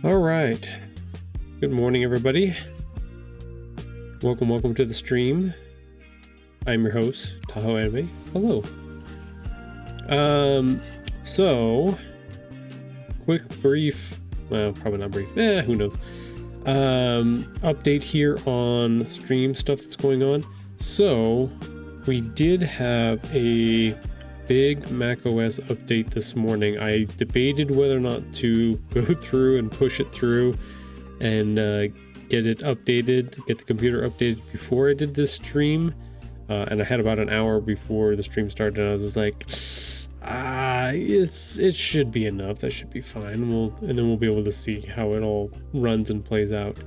All right. Good morning, everybody. Welcome to the stream. I'm your host, Tahoe Anime. Hello. So quick, brief, well, probably not brief. Who knows? Update here on stream stuff that's going on. So we did have a big macOS update this morning. I debated whether or not to go through and push it through and get it updated, get the computer updated before I did this stream. And I had about an hour before the stream started, and I was just like, it should be enough. That should be fine. And then we'll be able to see how it all runs and plays out.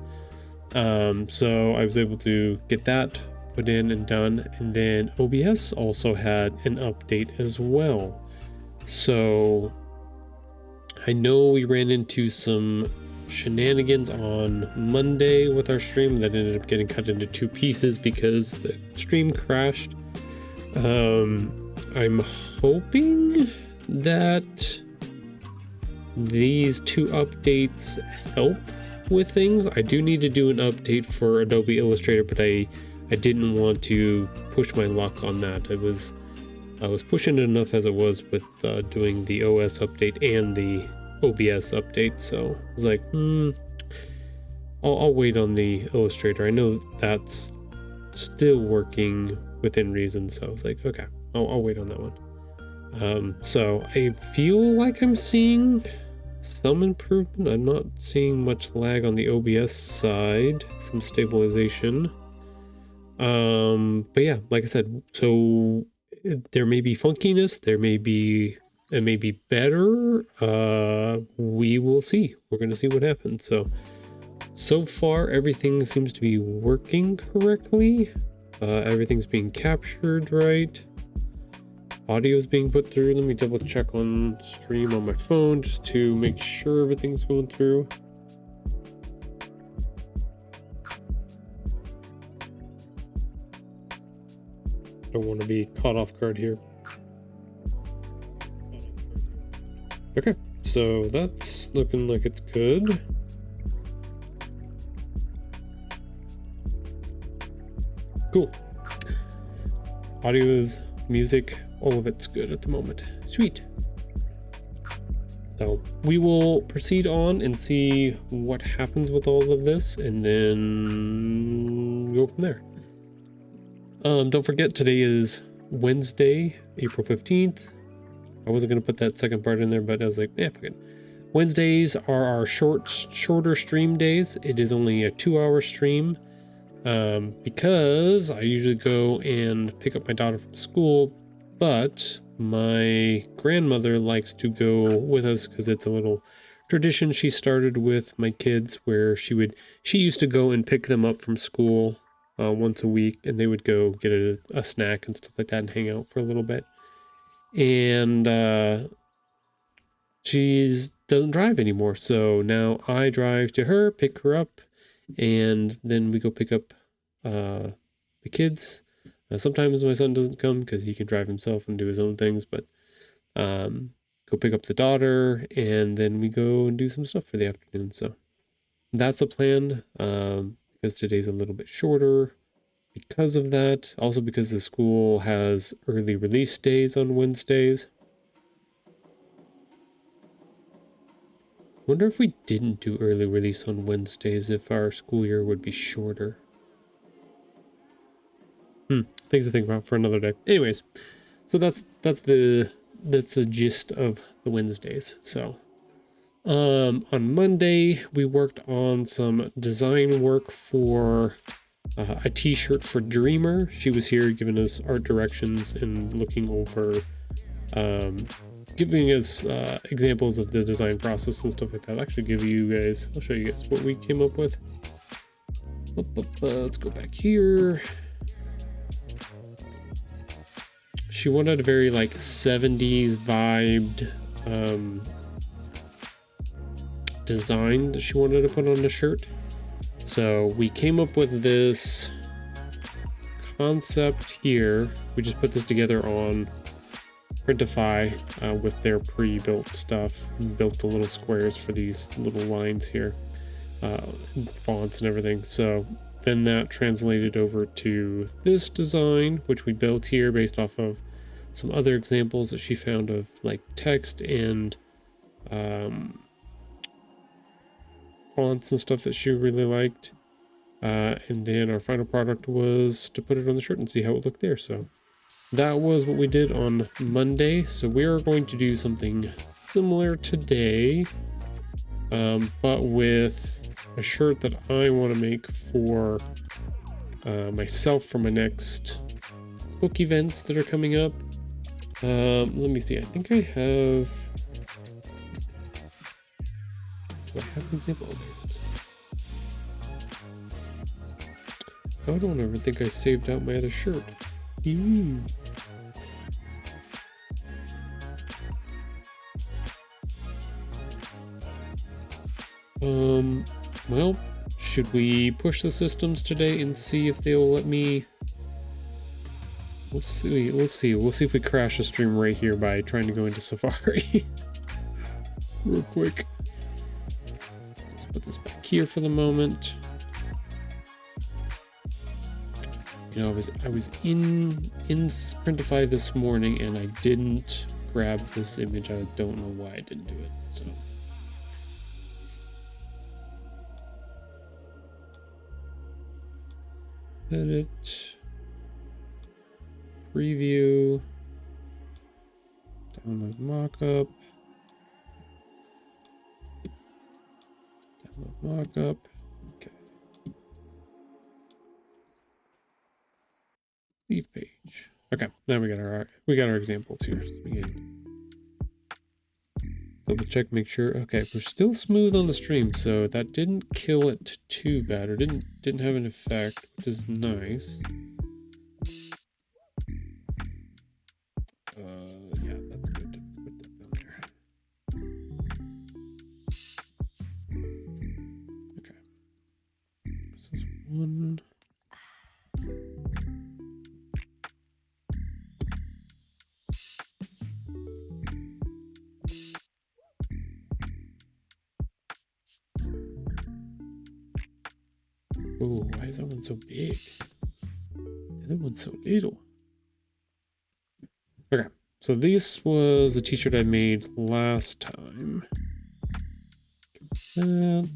So I was able to get that put in and done, and then OBS also had an update as well. So I know we ran into some shenanigans on Monday with our stream that ended up getting cut into two pieces because the stream crashed. I'm hoping that these two updates help with things. I do need to do an update for Adobe Illustrator, but I didn't want to push my luck on that. I was pushing it enough as it was with doing the OS update and the OBS update, so I was like, I'll wait on the Illustrator. I know that's still working within reason, so I was like, okay, I'll wait on that one. So I feel like I'm seeing some improvement. I'm not seeing much lag on the OBS side, some stabilization. But yeah, like I said, so there may be funkiness, it may be better. We will see. We're going to see what happens. So far, everything seems to be working correctly. Everything's being captured right. Audio is being put through. Let me double check on stream on my phone just to make sure everything's going through. Don't want to be caught off guard here. Okay, so that's looking like it's good. Cool. Audios, music, all of it's good at the moment. Sweet. So we will proceed on and see what happens with all of this and then go from there. Don't forget, today is Wednesday, April 15th. I wasn't going to put that second part in there, but I was like, fuck it. Wednesdays are our shorter stream days. It is only a 2-hour stream because I usually go and pick up my daughter from school, but my grandmother likes to go with us because it's a little tradition she started with my kids where she used to go and pick them up from school once a week, and they would go get a snack and stuff like that and hang out for a little bit. And she doesn't drive anymore, so now I drive to her, pick her up, and then we go pick up the kids. Sometimes my son doesn't come because he can drive himself and do his own things, but go pick up the daughter, and then we go and do some stuff for the afternoon. So that's the plan, because today's a little bit shorter because of that. Also because the school has early release days on Wednesdays. Wonder if we didn't do early release on Wednesdays, if our school year would be shorter. Things to think about for another day. Anyways, so that's the gist of the Wednesdays. So on Monday we worked on some design work for a t-shirt for Dreamer. She was here giving us art directions and looking over giving us examples of the design process and stuff like that. I'll actually I'll show you guys what we came up with. Let's go back here. She wanted a very like 70s vibed design that she wanted to put on the shirt. So we came up with this concept here. We just put this together on Printify with their pre-built stuff, built the little squares for these little lines here, fonts and everything. So then that translated over to this design, which we built here based off of some other examples that she found of like text and fonts and stuff that she really liked. And then our final product was to put it on the shirt and see how it looked there. So that was what we did on Monday. So we are going to do something similar today, but with a shirt that I want to make for myself for my next book events that are coming up. Let me see. I think I have... Do I have an example? Oh, there it is. I don't ever think I saved out my other shirt. Well, should we push the systems today and see if they'll let me... Let's see if we crash the stream right here by trying to go into Safari. Real quick. Let's put this back here for the moment. You know, I was in Printify this morning and I didn't grab this image. I don't know why I didn't do it. So edit, preview, download mockup, okay. Leave page. Okay, now we got our examples here. So begin. Double check, make sure. Okay, we're still smooth on the stream, so that didn't kill it too bad, or didn't have an effect, which is nice. Yeah, that's good. Put that down there. Okay. This is one. Oh, why is that one so big? The other one's so little. Okay, so this was a t-shirt I made last time. That.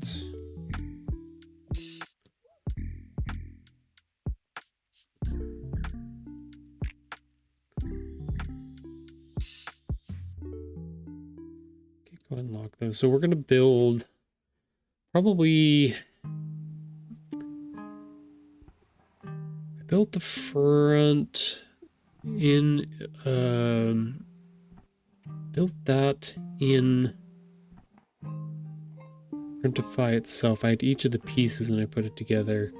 Okay, go ahead and lock those. So we're gonna build probably... built the front in built that in Printify itself. I had each of the pieces and I put it together,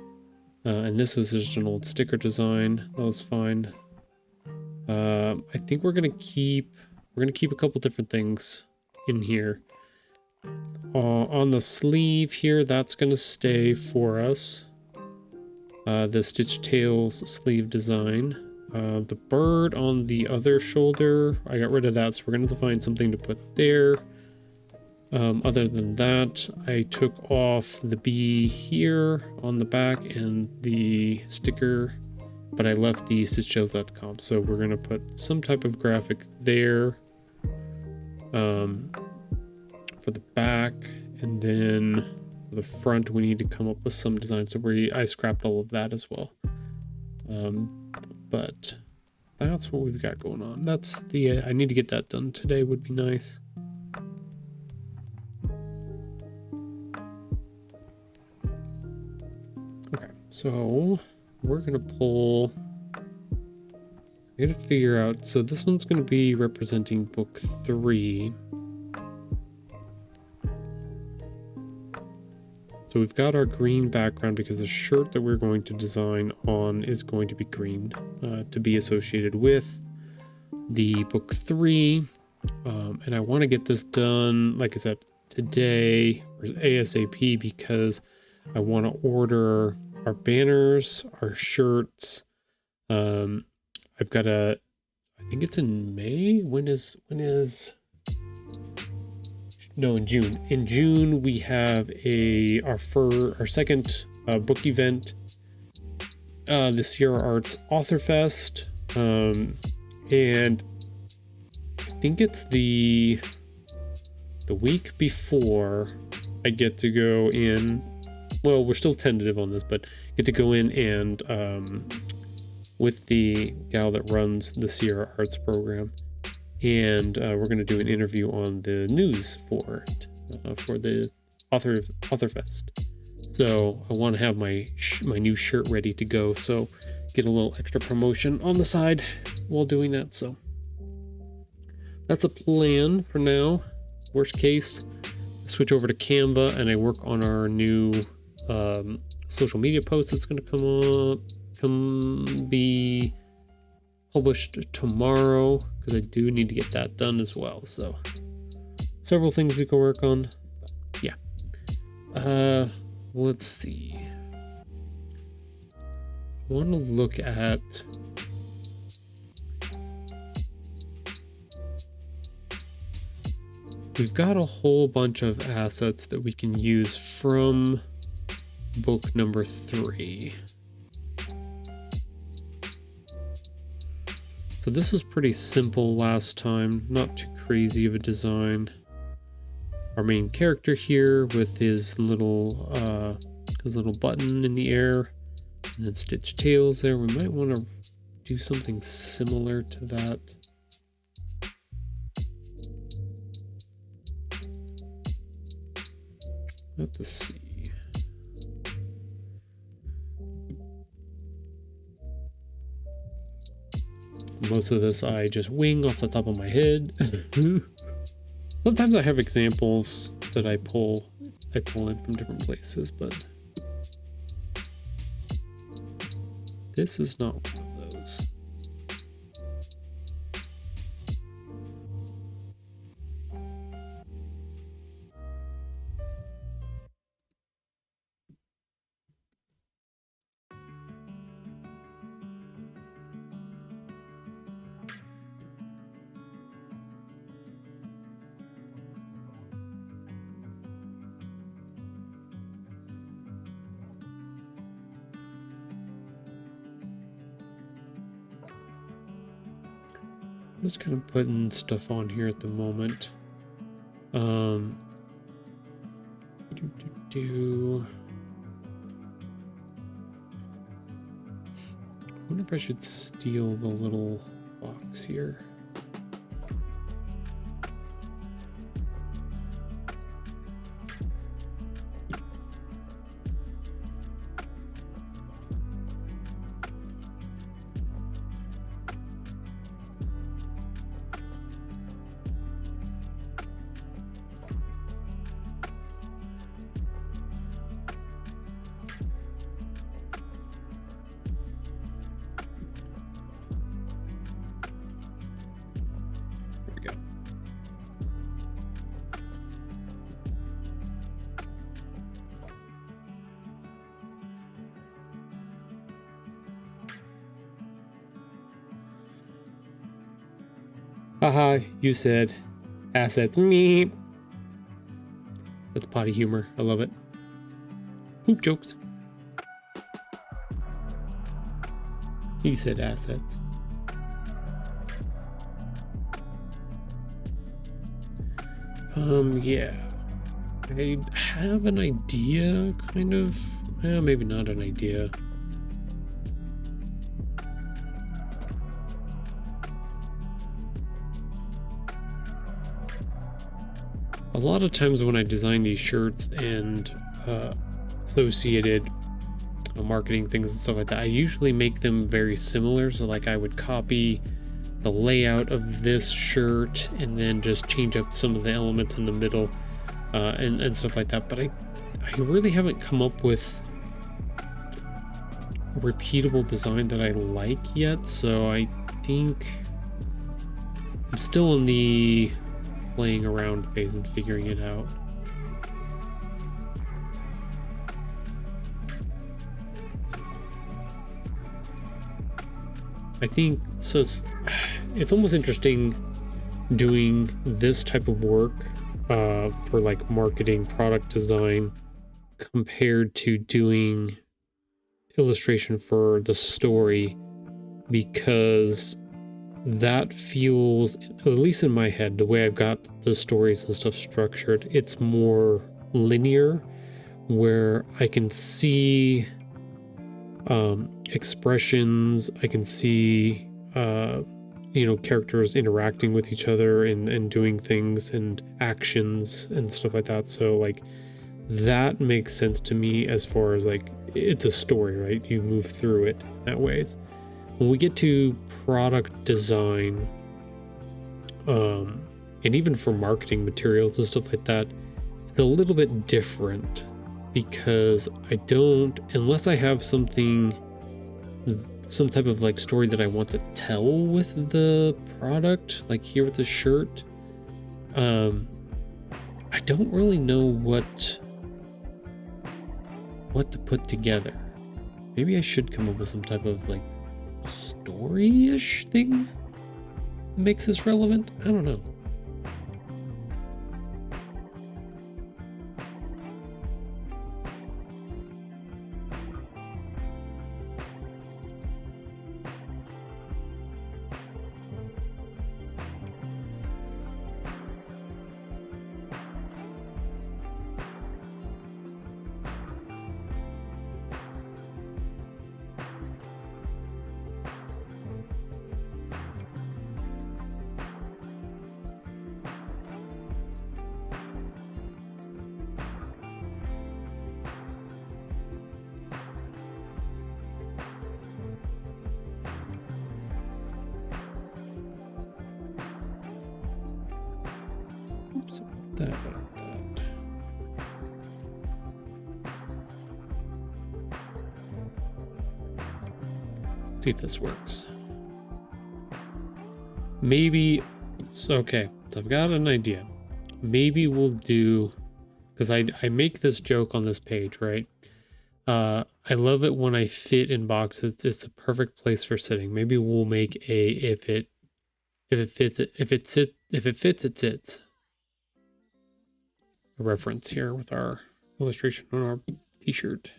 and this was just an old sticker design. That was fine. I think we're gonna keep a couple different things in here. On the sleeve here, that's gonna stay for us. The Stitch Tails sleeve design. The bird on the other shoulder, I got rid of that, so we're going to have to find something to put there. Other than that, I took off the bee here on the back and the sticker, but I left the stitchtails.com, so we're going to put some type of graphic there for the back, and then the front we need to come up with some design, so I scrapped all of that as well. But that's what we've got going on. That's the I need to get that done today, would be nice. Okay, so we're gonna pull, I gotta figure out, so this one's gonna be representing book 3. So we've got our green background because the shirt that we're going to design on is going to be green, to be associated with the book 3. And I want to get this done, like I said, today, or ASAP, because I want to order our banners, our shirts. I've got I I think it's in May. When is no, in June. In June we have our second book event, the Sierra Arts Author Fest, and I think it's the week before I get to go in. Well, we're still tentative on this, but get to go in and with the gal that runs the Sierra Arts program, and we're going to do an interview on the news for it, for the Author Fest. So I want to have my new shirt ready to go, so get a little extra promotion on the side while doing that. So that's a plan for now. Worst case, I switch over to Canva and I work on our new social media post that's going to be published tomorrow, because I do need to get that done as well. So several things we can work on. But yeah. Let's see. I want to look at we've got a whole bunch of assets that we can use from book number 3. So this was pretty simple last time, not too crazy of a design. Our main character here with his little button in the air, and then stitched tails there. We might want to do something similar to that. Let's see. Most of this I just wing off the top of my head. Sometimes I have examples that I pull in from different places, but this is not one of those. I'm just kind of putting stuff on here at the moment. I wonder if I should steal the little box here. Haha, you said assets. Me. That's potty humor. I love it. Poop jokes. He said assets. Yeah. I have an idea, kind of. Maybe not an idea. A lot of times when I design these shirts and associated marketing things and stuff like that, I usually make them very similar. So like I would copy the layout of this shirt and then just change up some of the elements in the middle and stuff like that. But I really haven't come up with a repeatable design that I like yet. So I think I'm still in the playing around phase and figuring it out. I think so. It's almost interesting doing this type of work for like marketing, product design, compared to doing illustration for the story, because that feels, at least in my head, the way I've got the stories and stuff structured, it's more linear, where I can see expressions, I can see characters interacting with each other and doing things and actions and stuff like that. So like that makes sense to me as far as like it's a story, right? You move through it that ways. When we get to product design, and even for marketing materials and stuff like that, it's a little bit different, because I don't, unless I have some type of like story that I want to tell with the product, like here with the shirt, I don't really know what to put together. Maybe I should come up with some type of like story-ish thing that makes this relevant. I don't know. Oops, that. See if this works. Maybe, okay, so I've got an idea. Maybe we'll do, because I make this joke on this page, right? I love it when I fit in boxes. It's a perfect place for sitting. Maybe we'll make a if it fits, it sits. A reference here with our illustration on our t-shirt.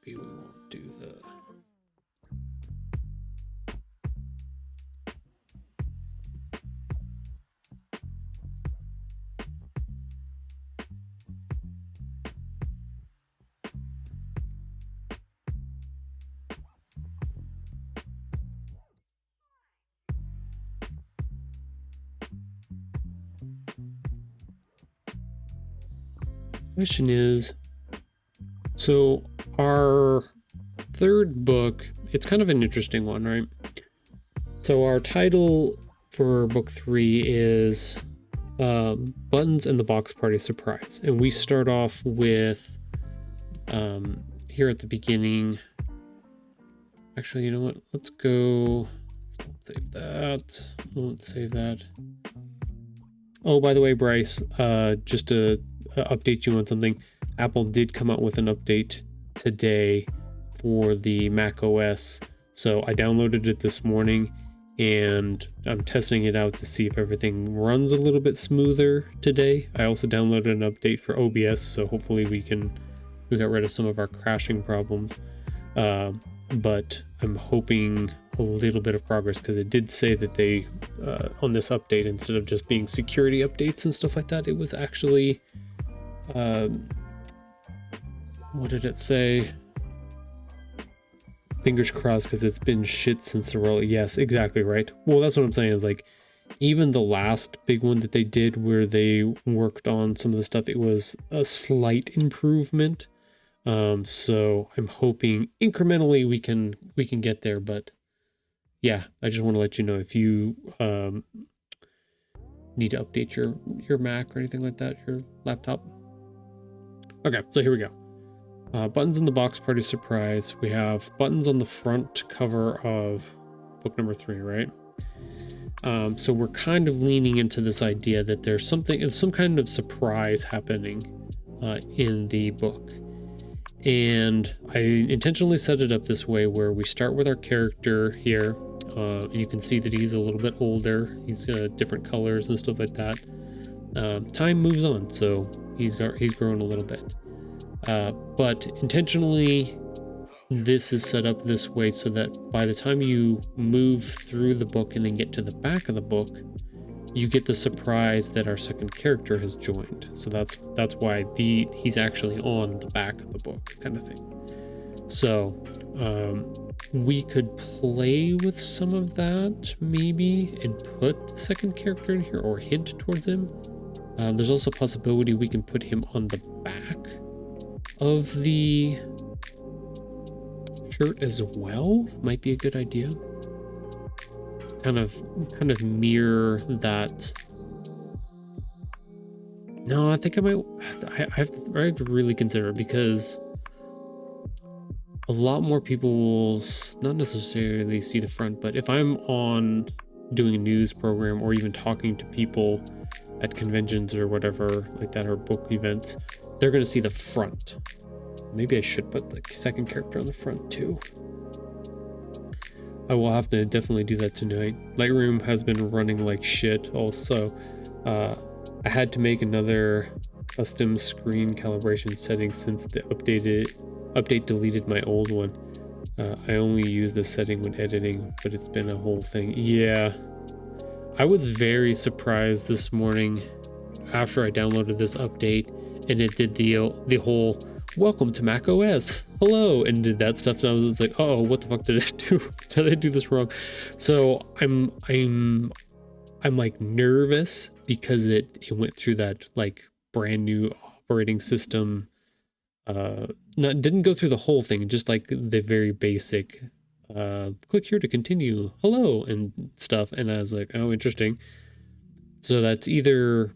Maybe we won't do the question is, so our third book, it's kind of an interesting one, right? So our title for book 3 is Buttons and the Box Party Surprise. And we start off with here at the beginning. Actually, you know what? Let's go. Save that. Let's save that. Oh, by the way, Bryce, just to update you on something. Apple did come out with an update today for the Mac OS. So I downloaded it this morning and I'm testing it out to see if everything runs a little bit smoother today. I also downloaded an update for OBS, so hopefully we got rid of some of our crashing problems. But I'm hoping a little bit of progress, because it did say that they, on this update, instead of just being security updates and stuff like that, it was actually, what did it say? Fingers crossed, because it's been shit since the roll. Yes, exactly right. Well, that's what I'm saying, is like, even the last big one that they did where they worked on some of the stuff, it was a slight improvement. So I'm hoping incrementally we can get there, but yeah, I just want to let you know if you need to update your Mac or anything like that, your laptop. Okay, so here we go. Buttons in the Box Party Surprise. We have buttons on the front cover of book number 3, right? So we're kind of leaning into this idea that there's some kind of surprise happening in the book. And I intentionally set it up this way where we start with our character here, and you can see that he's a little bit older. He's different colors and stuff like that. Time moves on, so he's grown a little bit. But intentionally, this is set up this way so that by the time you move through the book and then get to the back of the book, you get the surprise that our second character has joined. So that's why he's actually on the back of the book, kind of thing. So we could play with some of that maybe and put the second character in here or hint towards him. There's also a possibility we can put him on the back of the shirt as well. Might be a good idea. Kind of mirror that. No, I think I have to really consider it, because a lot more people will not necessarily see the front, but if I'm on doing a news program or even talking to people at conventions or whatever like that, or book events, they're going to see the front. Maybe I should put the second character on the front too. I will have to definitely do that tonight. Lightroom has been running like shit also. I had to make another custom screen calibration setting since the update deleted my old one. I only use this setting when editing, but it's been a whole thing. Yeah, I was very surprised this morning after I downloaded this update and it did the whole welcome to Mac OS, hello, and did that stuff, and I was just like, oh, what the fuck did I do? Did I do this wrong? So I'm like nervous because it went through that like brand new operating system. Didn't go through the whole thing, just like the very basic click here to continue, hello, and stuff. And I was like, oh, interesting. So that's either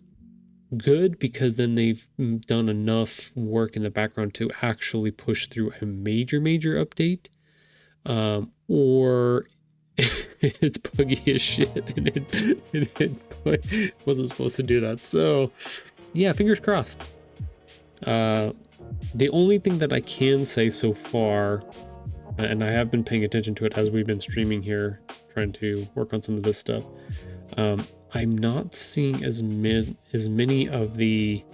good because then they've done enough work in the background to actually push through a major update, or it's buggy as shit and it wasn't supposed to do that. So yeah, fingers crossed. The only thing that I can say so far, and I have been paying attention to it as we've been streaming here, trying to work on some of this stuff, I'm not seeing as many of the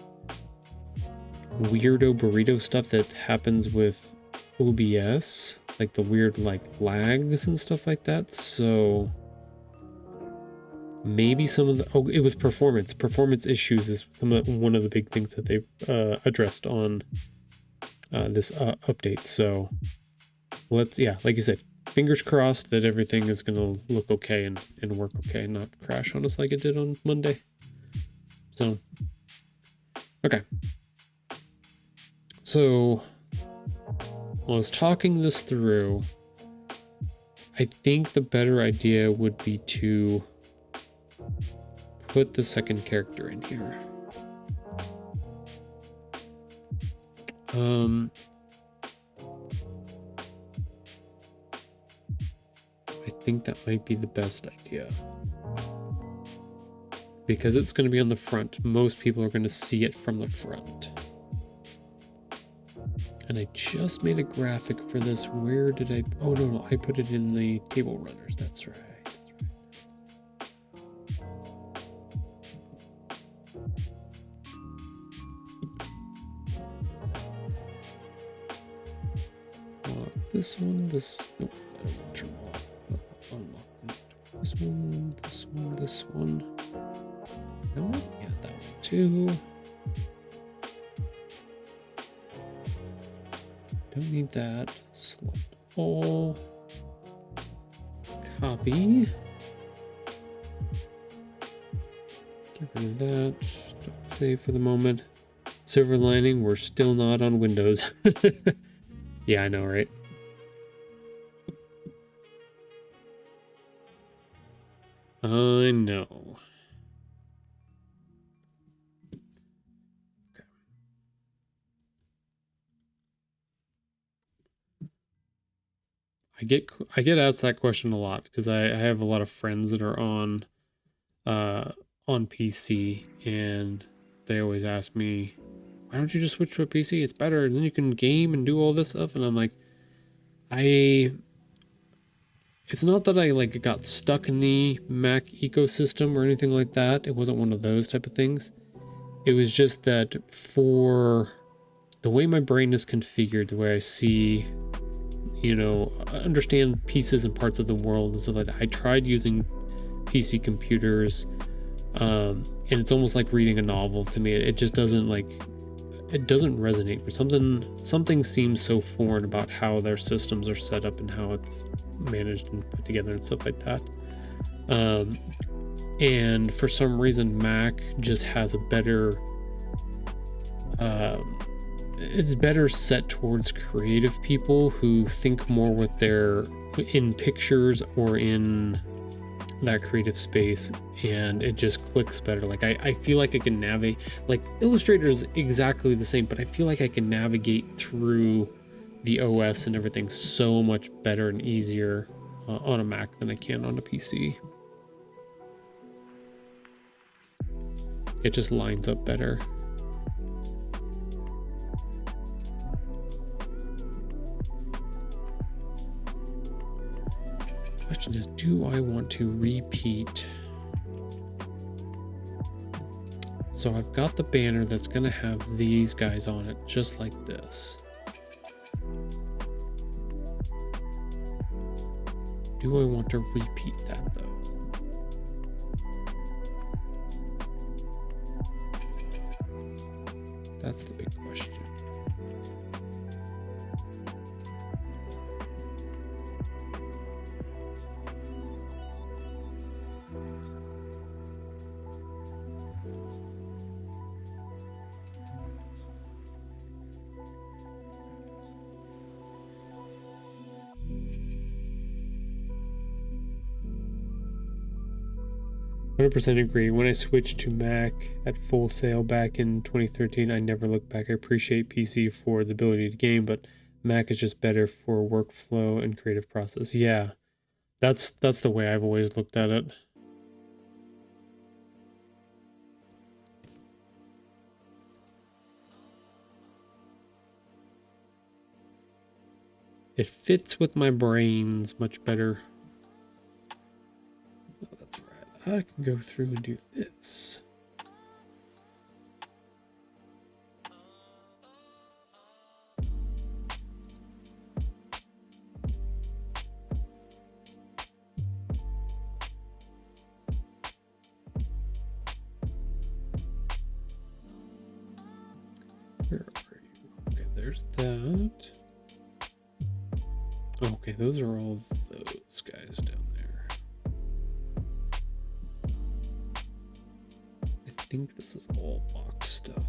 weirdo burrito stuff that happens with OBS, like the weird like lags and stuff like that. So maybe some of the it was performance issues is one of the big things that they've addressed on this update. So let's, yeah, like you said, fingers crossed that everything is going to look okay and work okay, not crash on us like it did on Monday. So, okay. So, while I was talking this through, I think the better idea would be to put the second character in here. I think that might be the best idea, because it's going to be on the front. Most people are going to see it from the front. And I just made a graphic for this. Where did I? Oh, no, I put it in the table runners. That's right. This one, nope, I don't want to unlock that. This one. That one? Yeah, that one too. Don't need that. Select all. Copy. Get rid of that. Don't save for the moment. Silver lining, we're still not on Windows. Yeah, I know, right? I know. Okay. I get asked that question a lot because I have a lot of friends that are on PC, and they always ask me, why don't you just switch to a PC? It's better, and then you can game and do all this stuff. And I'm like, it's not that I like got stuck in the Mac ecosystem or anything like that. It wasn't one of those type of things. It was just that for the way my brain is configured, the way I see, understand pieces and parts of the world and stuff like that. I tried using PC computers, and it's almost like reading a novel to me. It just doesn't it doesn't resonate. Or something seems so foreign about how their systems are set up and how it's managed and put together and stuff like that. And for some reason, Mac just has a better, it's better set towards creative people who think more with in pictures or in that creative space, and it just clicks better. Like I feel like I can navigate, like Illustrator is exactly the same, but I feel like I can navigate through the OS and everything so much better and easier on a Mac than I can on a PC. It just lines up better. Question is, do I want to repeat? So I've got the banner that's gonna have these guys on it, just like this. Do I want to repeat that though? That's the big question. I 100% agree. When I switched to Mac at full sale back in 2013, I never looked back. I appreciate PC for the ability to game, but Mac is just better for workflow and creative process. Yeah, that's the way I've always looked at it. It fits with my brains much better. Oh, that's right. I can go through and do this. Where are you? Okay, there's that. Okay, those are all those guys down there. I think this is all box stuff.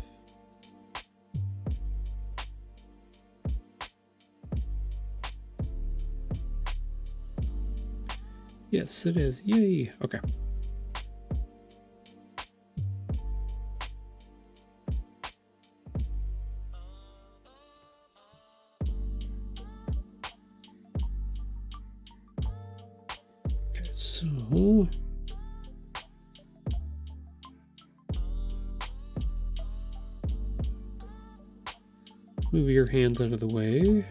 Yes, it is. Yay. Okay. So move your hands out of the way.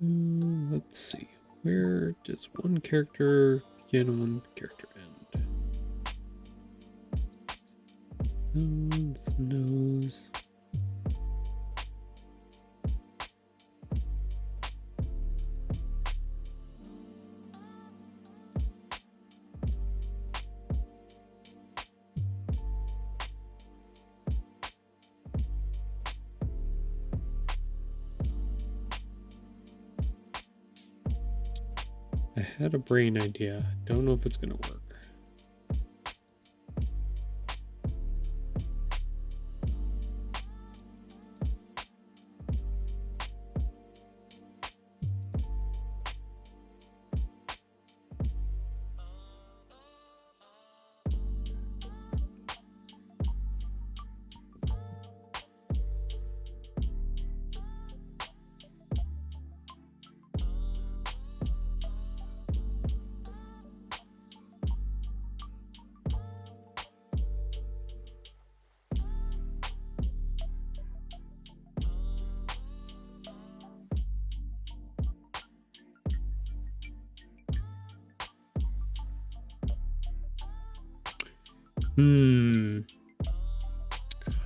Let's see. Where does one character begin and one character end? Nose. I had a brain idea. Don't know if it's gonna work. Kind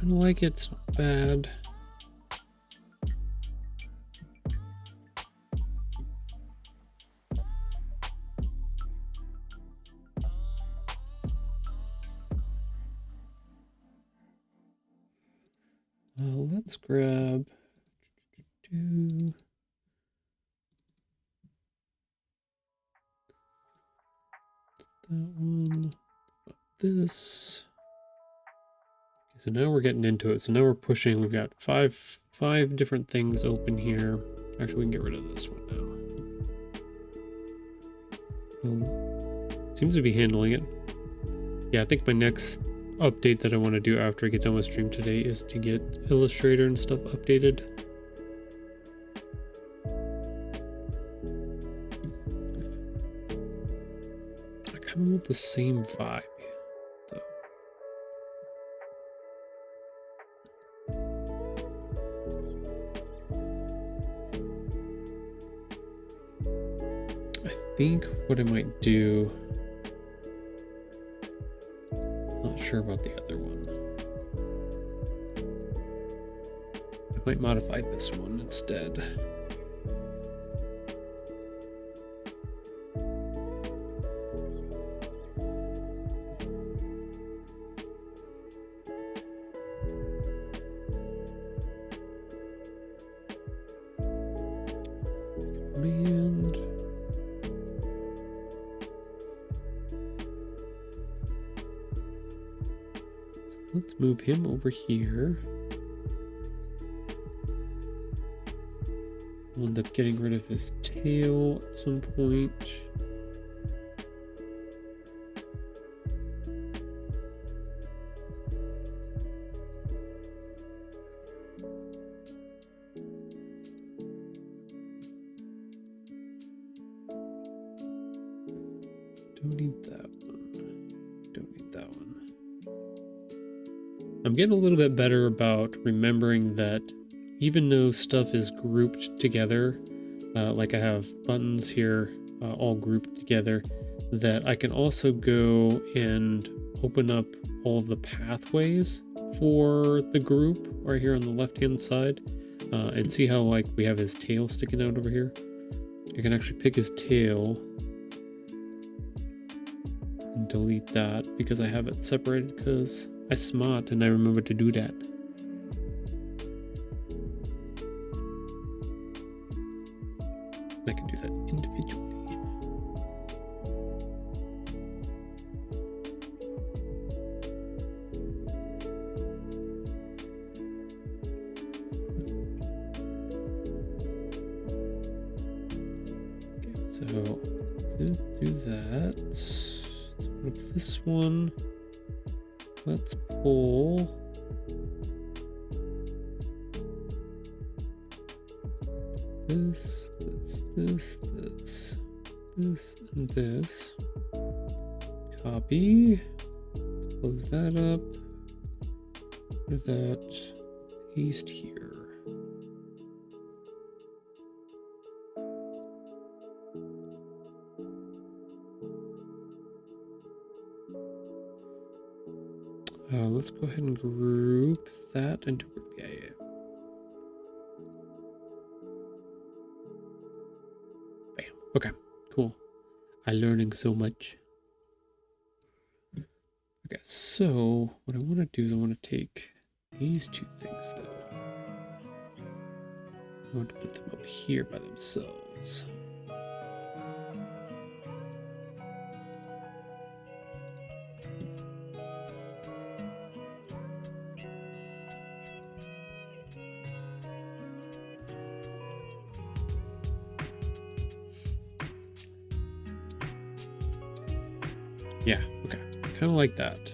of like it. It's not bad. Let's grab that one, this. Okay, so now we're getting into it. So now we're pushing. We've got five different things open here. Actually, we can get rid of this one now. Seems to be handling it. Yeah, I think my next update that I want to do after I get done with stream today is to get Illustrator and stuff updated. I kind of want the same vibe, though. I think what I might do, not sure about the other one. I might modify this one instead. Command. Let's move him over here. I'll end up getting rid of his tail at some point. Don't need that one. Don't need that one. I'm getting a little bit better about remembering that even though stuff is grouped together, like I have buttons here all grouped together, that I can also go and open up all of the pathways for the group right here on the left hand side, and see how like we have his tail sticking out over here. I can actually pick his tail and delete that because I have it separated because I'm smart and I remember to do that. I can do that individually. Okay, so to do that, let's put up this one. Let's pull this, and this. Copy. Close that up. Put that. Paste here. Let's go ahead and group that into group. Yeah. Bam. Okay, cool. I'm learning so much. Okay, so what I want to do is I want to take these two things though. I want to put them up here by themselves. Yeah, okay. Kind of like that.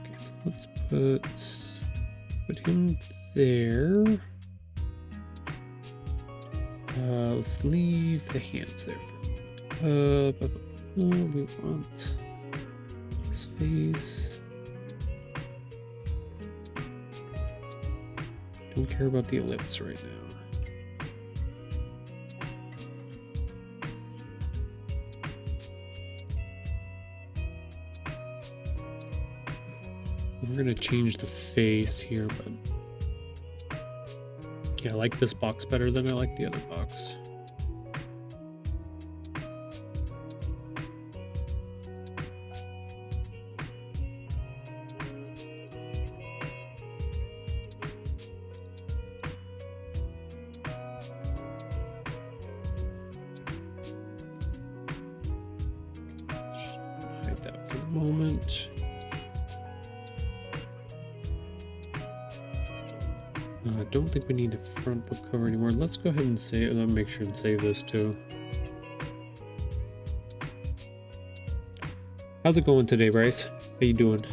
Okay, so let's put him there. Let's leave the hands there for a moment. We want his face. Don't care about the ellipse right now. We're gonna change the face here, but yeah, I like this box better than I like the other box. Hide that for the moment. I don't think we need the front book cover anymore. Let's go ahead and save. Let me make sure and save this too. How's it going today, Bryce? How you doing?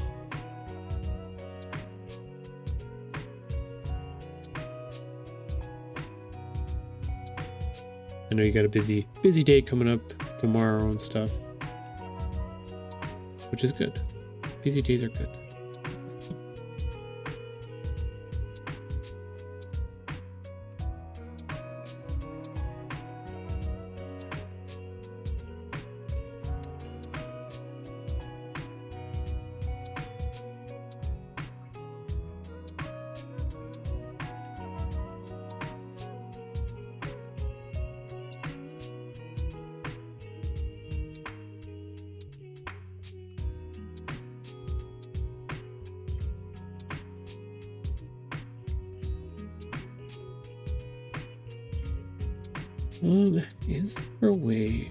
I know you got a busy day coming up tomorrow and stuff, which is good. Busy days are good. Is there a way?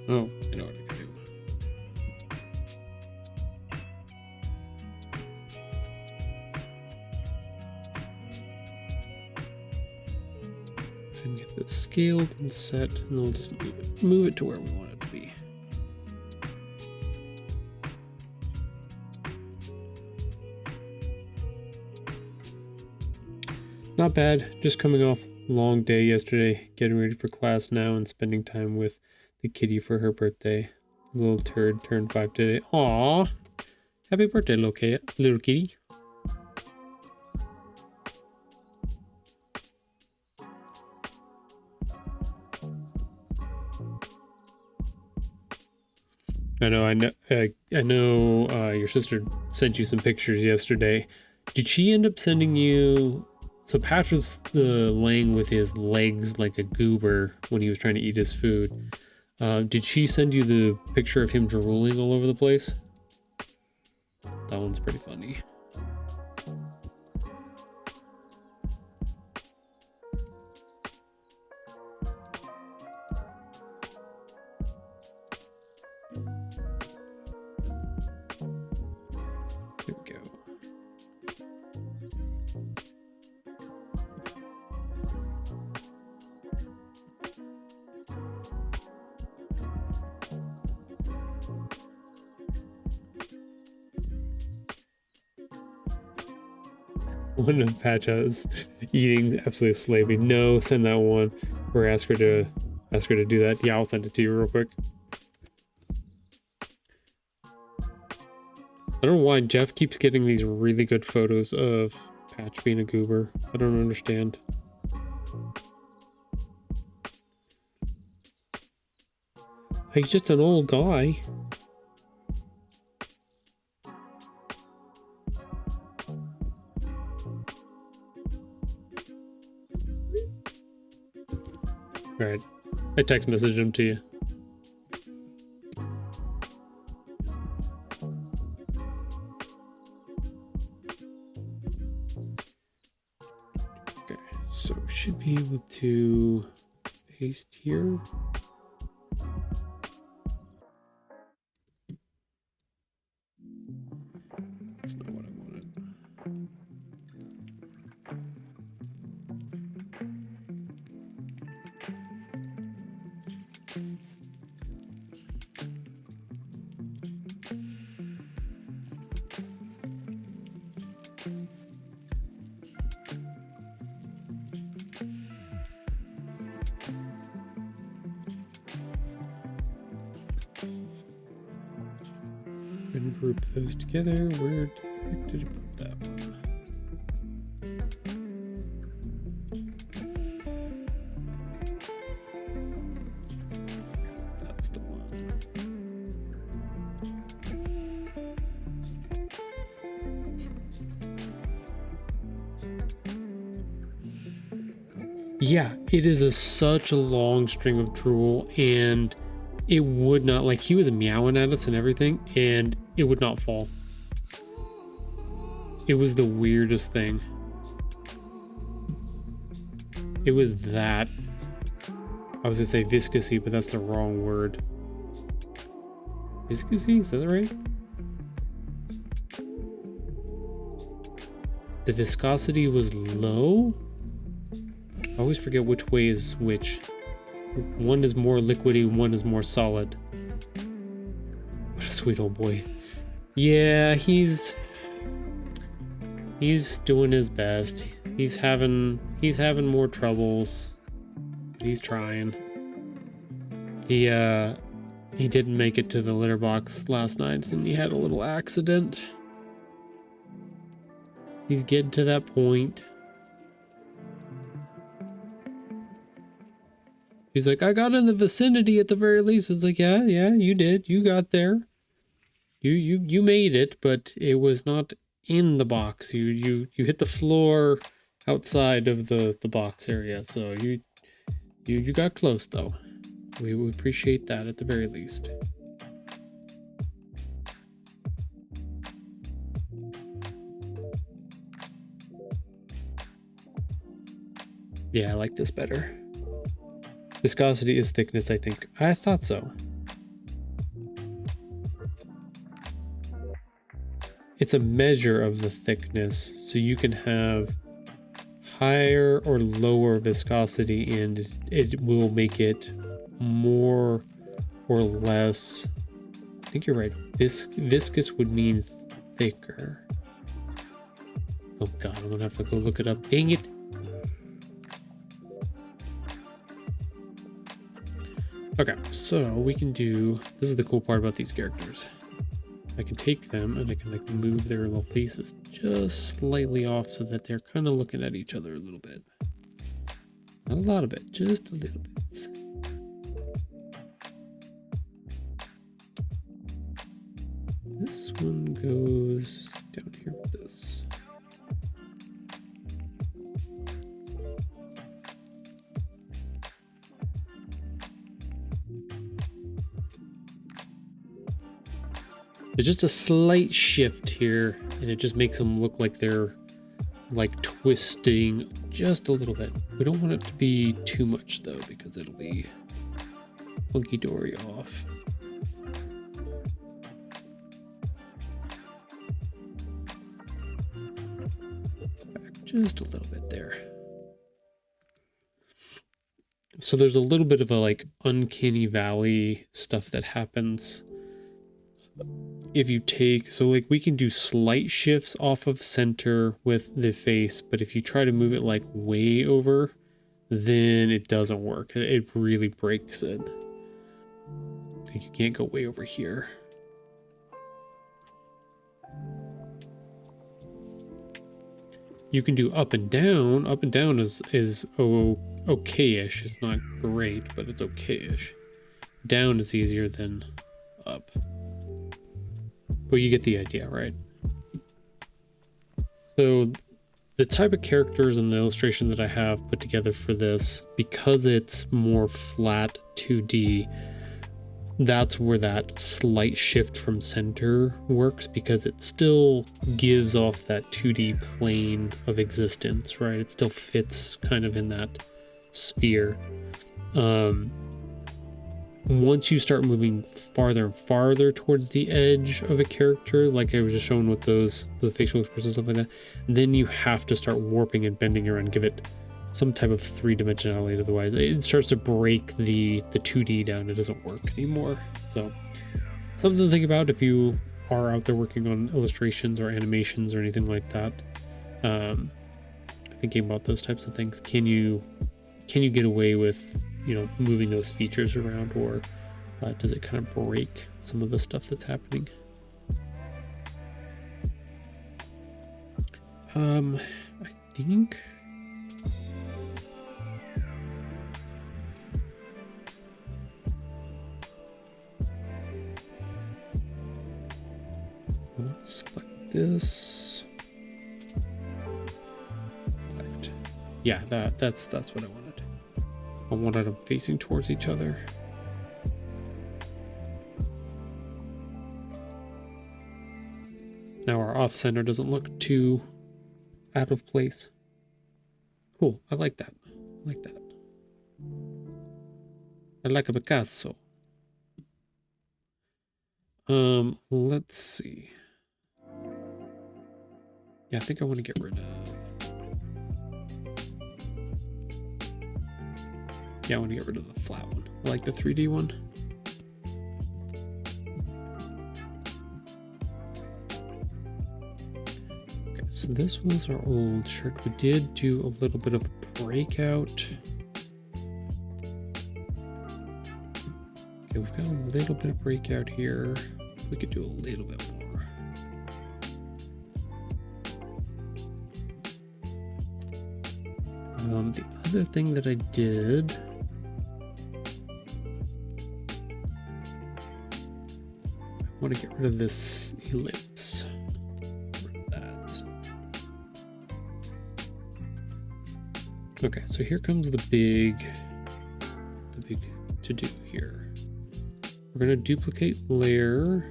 Oh, I know what I can do. I can get this scaled and set, and we'll just move it to where we want it to be. Not bad, just coming off a long day yesterday, getting ready for class now and spending time with the kitty for her birthday. Little turd turned 5 today. Aww! Happy birthday, little kitty. I know your sister sent you some pictures yesterday. Did she end up sending you... So Patch was laying with his legs like a goober when he was trying to eat his food. Did she send you the picture of him drooling all over the place? That one's pretty funny. Here we go. One of Patch is eating absolutely slaving. No, send that one. Or ask her to do that. Yeah, I'll send it to you real quick. I don't know why Jeff keeps getting these really good photos of Patch being a goober. I don't understand. He's just an old guy. Alright, I text messaged him to you. Okay, so we should be able to paste here. That's not what I wanted. ungroup those together. Where the heck did I put that one? That's the one. Yeah, it is such a long string of drool, and it would not, like, he was meowing at us and everything, and it would not fall. It was the weirdest thing. It was that. I was gonna say viscousy, but that's the wrong word. Viscousy? Is that right? The viscosity was low? I always forget which way is which. One is more liquidy, one is more solid. What a sweet old boy. Yeah, he's doing his best. He's having more troubles. He's trying. He didn't make it to the litter box last night, and he had a little accident. He's getting to that point. He's like, I got in the vicinity at the very least. It's like, yeah, you did. You got there. You made it, but it was not in the box. You hit the floor outside of the box area. So you got close though. We appreciate that at the very least. Yeah, I like this better. Viscosity is thickness, I think. I thought so. It's a measure of the thickness, so you can have higher or lower viscosity, and it will make it more or less. I think you're right. Viscous would mean thicker. Oh god, I'm gonna have to go look it up. Dang it. Okay, so we can do, this is the cool part about these characters. I can take them and I can like move their little faces just slightly off so that they're kind of looking at each other a little bit. Not a lot of it, just a little bit. This one goes down here with this. There's just a slight shift here, and it just makes them look like they're like twisting just a little bit. We don't want it to be too much though, because it'll be funky dory off. Back just a little bit there. So there's a little bit of a like uncanny valley stuff that happens if you take, so like we can do slight shifts off of center with the face, but if you try to move it like way over, then it doesn't work. It really breaks it. Like you can't go way over here. You can do up and down. Up and down is okay-ish. It's not great, but it's okay-ish. Down is easier than up. But you get the idea, right? So the type of characters in the illustration that I have put together for this, because it's more flat 2D, that's where that slight shift from center works, because it still gives off that 2D plane of existence, right? It still fits kind of in that sphere. Once you start moving farther and farther towards the edge of a character, like I was just showing with the facial expressions, stuff like that, then you have to start warping and bending around, give it some type of three-dimensionality. Otherwise, it starts to break the 2D down. It doesn't work anymore. So, something to think about if you are out there working on illustrations or animations or anything like that. Thinking about those types of things. Can you get away with, you know, moving those features around, or does it kind of break some of the stuff that's happening? I think let's select this. Select. Yeah, that's what I wanted. I wanted them facing towards each other. Now our off center doesn't look too out of place. Cool. I like that. I like that. I like a Picasso. Let's see. Yeah, I think I want to get rid of. Yeah, I want to get rid of the flat one. I like the 3D one. Okay, so this was our old shirt. We did do a little bit of a breakout. Okay, we've got a little bit of breakout here. We could do a little bit more. The other thing that I did, I want to get rid of this ellipse. Get rid of that. Okay, so here comes the big to do here. We're going to duplicate layer.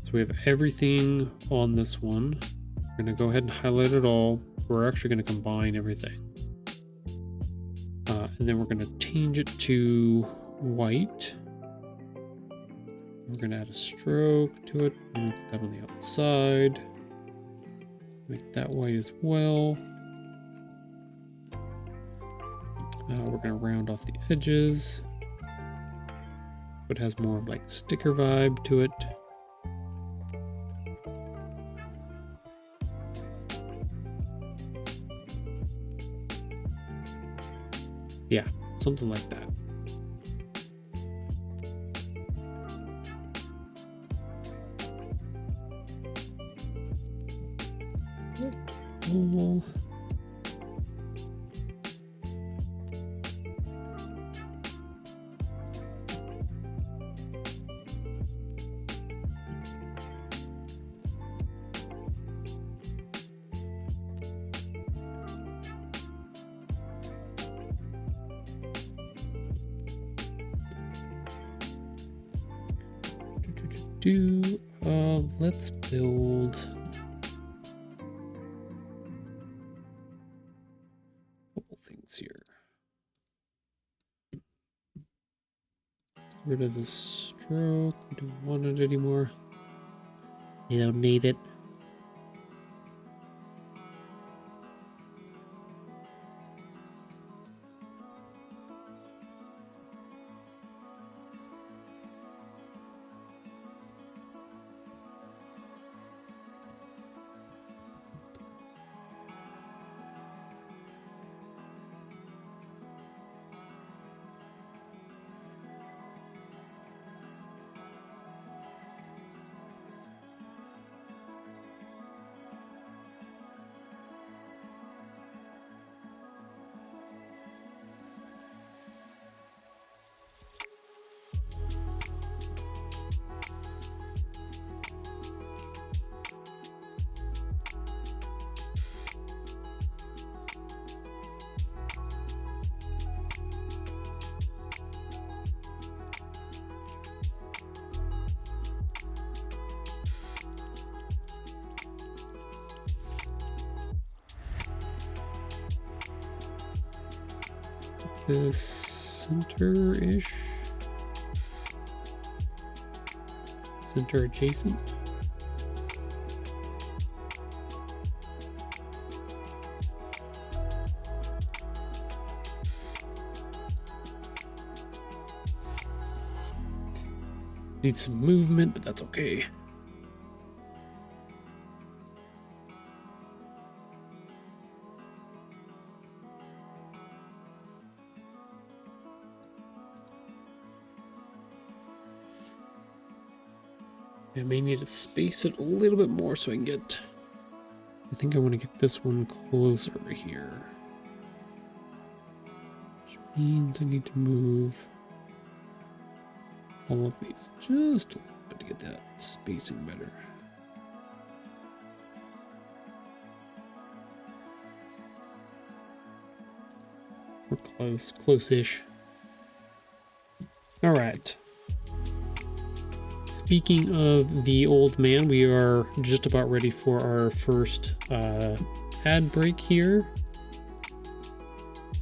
So we have everything on this one. We're going to go ahead and highlight it all. We're actually going to combine everything. And then we're going to change it to white. We're going to add a stroke to it. And put that on the outside. Make that white as well. We're going to round off the edges. It has more of like sticker vibe to it. Yeah, something like that. All. Let's build a couple things here. Get rid of the stroke. We don't want it anymore. You don't need it. This center-ish. Center adjacent. Needs some movement, but that's okay. I may need to space it a little bit more so I can get I think I want to get this one closer here. Which means I need to move all of these just a little bit to get that spacing better. We're close-ish. All right. Speaking of the old man, we are just about ready for our first ad break here.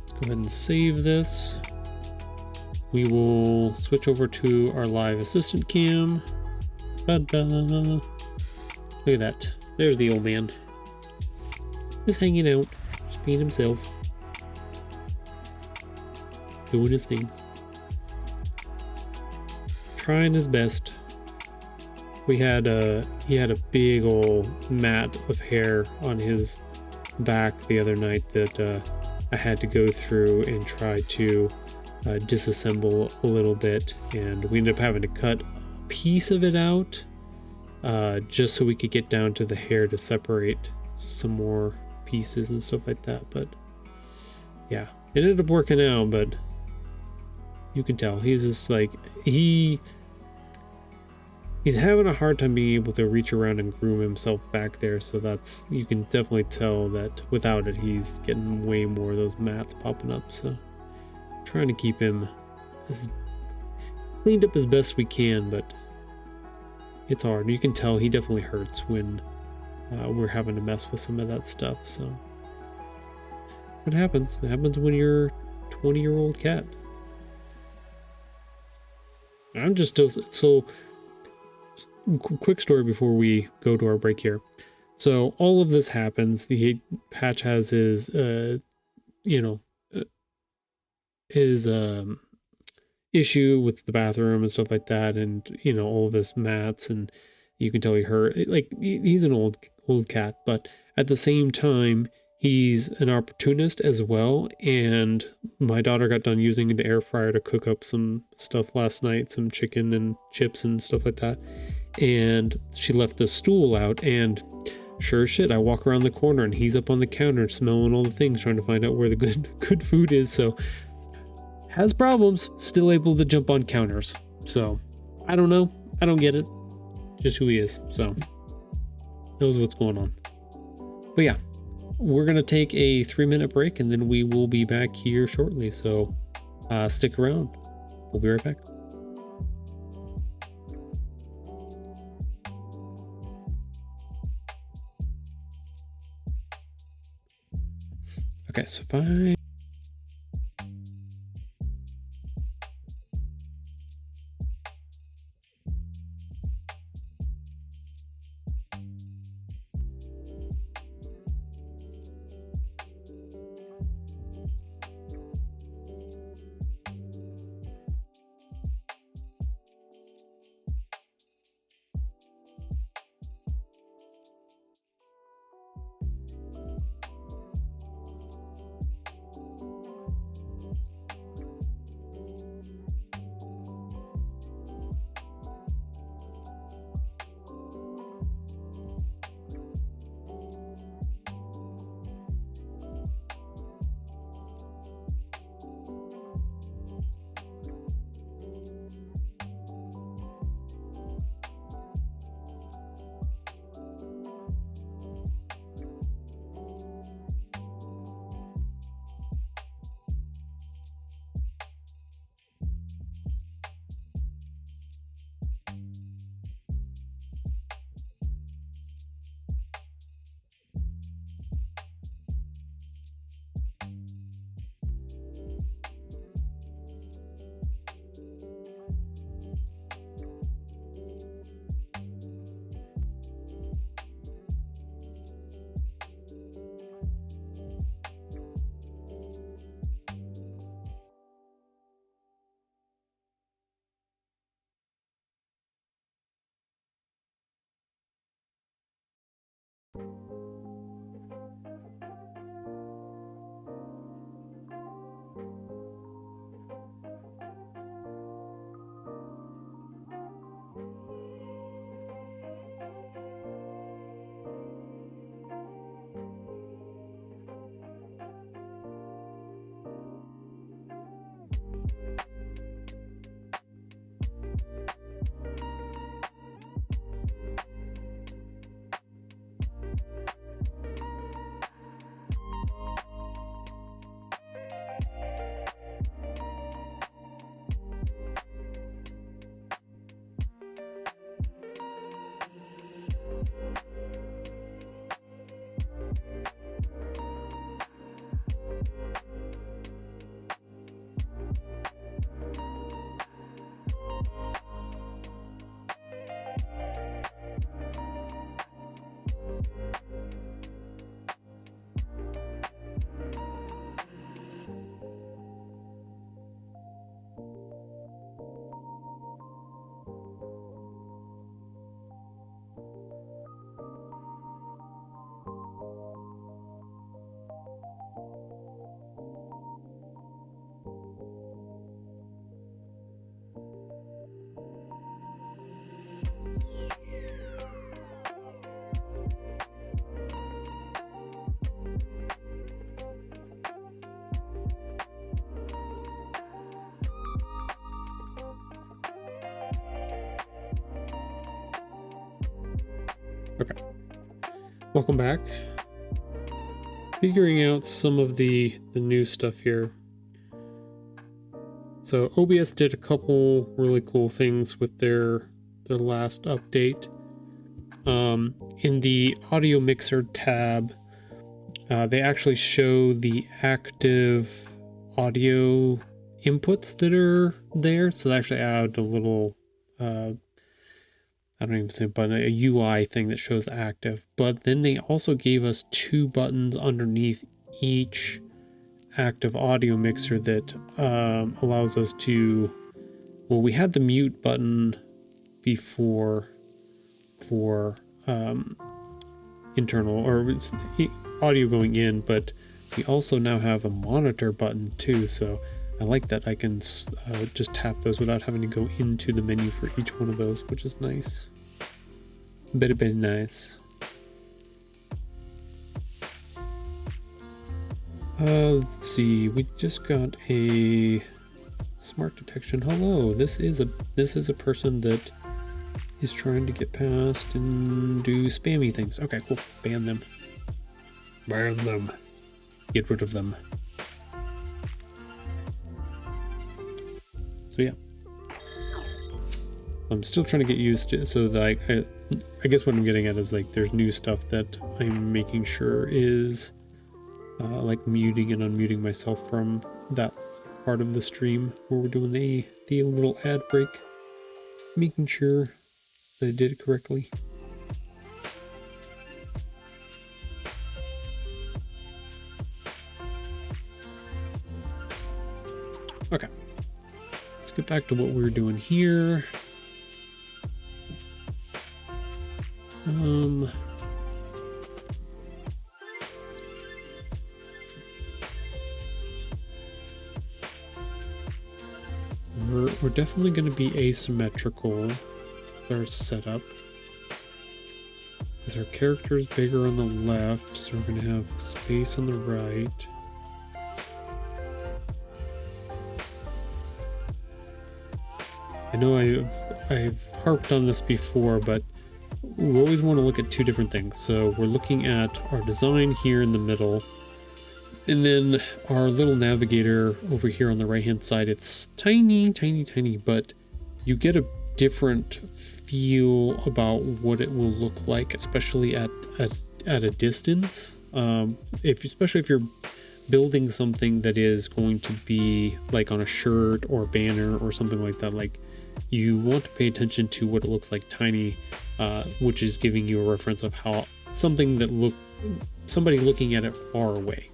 Let's go ahead and save this. We will switch over to our live assistant cam. Ta-da! Look at that. There's the old man. Just hanging out, just being himself. Doing his things. Trying his best. He had a big old mat of hair on his back the other night that I had to go through and try to disassemble a little bit, and we ended up having to cut a piece of it out just so we could get down to the hair to separate some more pieces and stuff like that. But yeah, it ended up working out, but you can tell he's just like he's having a hard time being able to reach around and groom himself back there, so that's, you can definitely tell that without it he's getting way more of those mats popping up. So trying to keep him as cleaned up as best we can, but it's hard. You can tell he definitely hurts when we're having to mess with some of that stuff. So what happens? It happens when you're a 20-year-old cat. I'm just so quick story before we go to our break here. So all of this happens. The Patch has his his issue with the bathroom and stuff like that, and all of this mats, and you can tell he hurt. Like, he's an old cat, but at the same time he's an opportunist as well. And my daughter got done using the air fryer to cook up some stuff last night, some chicken and chips and stuff like that, and she left the stool out, and sure as shit, I walk around the corner and he's up on the counter smelling all the things, trying to find out where the good food is. So has problems, still able to jump on counters. So I don't know, I don't get it, just who he is. So knows what's going on. But yeah, we're gonna take a 3-minute break and then we will be back here shortly. So stick around, we'll be right back. Okay, so fine. Okay. Welcome back. Figuring out some of the new stuff here. So OBS did a couple really cool things with their last update. In the audio mixer tab, they actually show the active audio inputs that are there. So they actually add a little, I don't even say button, a UI thing that shows active. But then they also gave us 2 buttons underneath each active audio mixer that allows us to, well, we had the mute button before for internal or audio going in, but we also now have a monitor button too, so I like that I can just tap those without having to go into the menu for each one of those, which is nice. Very nice. Let's see, we just got a smart detection. Hello, this is a person that is trying to get past and do spammy things. Okay, cool. Ban them. Ban them. Get rid of them. So yeah. I'm still trying to get used to it, so that I guess what I'm getting at is like there's new stuff that I'm making sure is like muting and unmuting myself from that part of the stream where we're doing the little ad break. Making sure that I did it correctly. Okay. Let's get back to what we were doing here. We're definitely going to be asymmetrical with our setup. Because our character is bigger on the left, so we're going to have space on the right. I know I've harped on this before, but we always want to look at 2 different things. So we're looking at our design here in the middle, and then our little navigator over here on the right hand side. It's tiny, but you get a different feel about what it will look like, especially at a distance. Especially if you're building something that is going to be like on a shirt or a banner or something like that, like you want to pay attention to what it looks like tiny, which is giving you a reference of how something that somebody looking at it far away,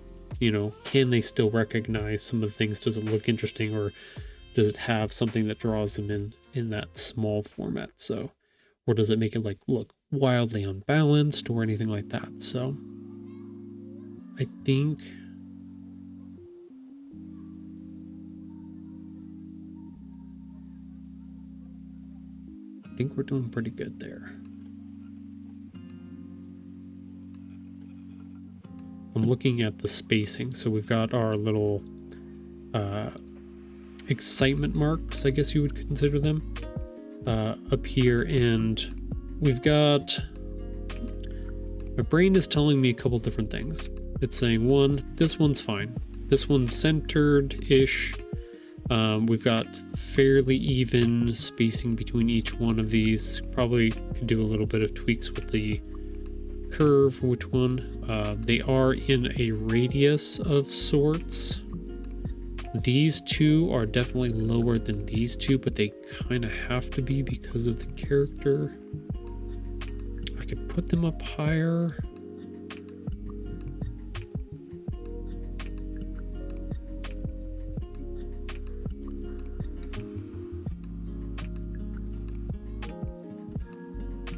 can they still recognize some of the things? Does it look interesting, or does it have something that draws them in that small format? So, or does it make it look wildly unbalanced or anything like that? So I think we're doing pretty good there. I'm looking at the spacing. So we've got our little excitement marks, I guess you would consider them, up here, and we've got, my brain is telling me a couple different things. It's saying, this one's fine. This one's centered-ish. We've got fairly even spacing between each one of these. Probably could do a little bit of tweaks with the curve, which one. They are in a radius of sorts. These 2 are definitely lower than these 2, but they kind of have to be because of the character. I could put them up higher.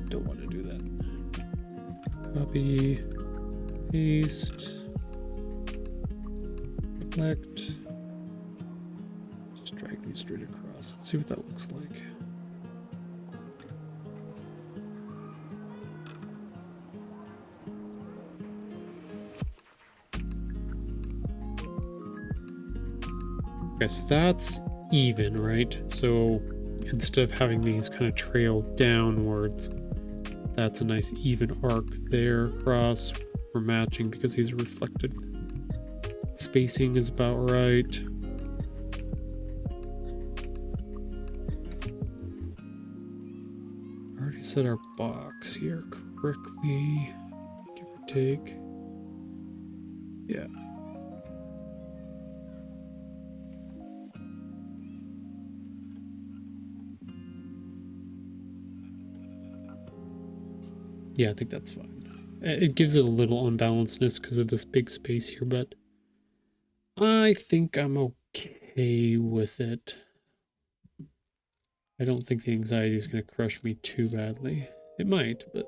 Don't want to do that. Copy, paste, select. Just drag these straight across. Let's see what that looks like. Okay, so that's even, right? So instead of having these kind of trail downwards, That's a nice even arc there across. We're matching because these are reflected. Spacing is about right. Already set our box here correctly, give or take. Yeah. Yeah, I think that's fine. It gives it a little unbalancedness because of this big space here, but I think I'm okay with it. I don't think the anxiety is going to crush me too badly. It might, but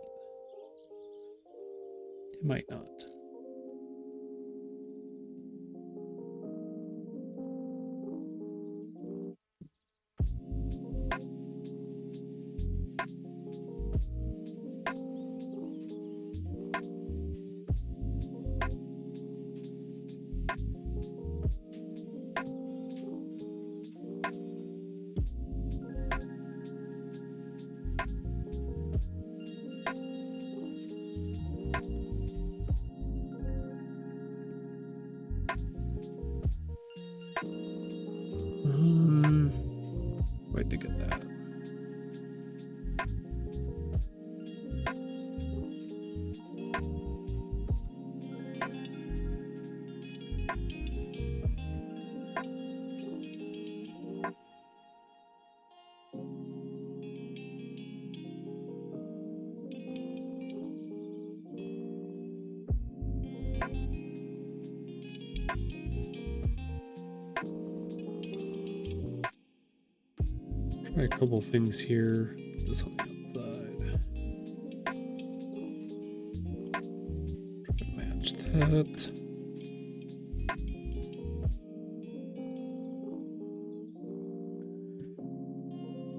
it might not. What do I think of that? Try a couple things here. Put this on the outside. Try to match that.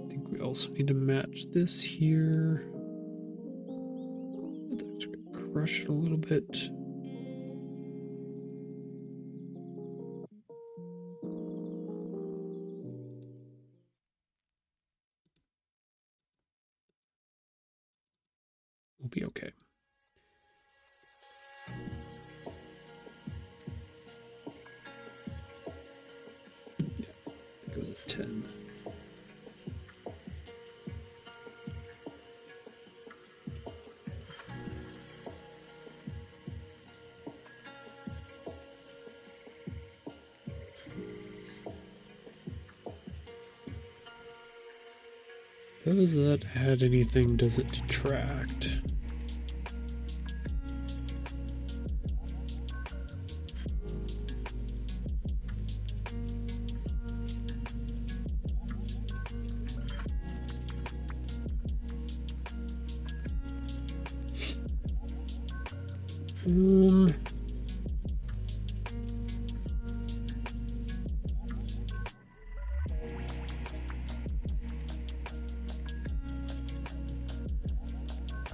I think we also need to match this here. Let's actually crush it a little bit. We'll be okay. Yeah, it goes at 10. Does that add anything? Does it detract?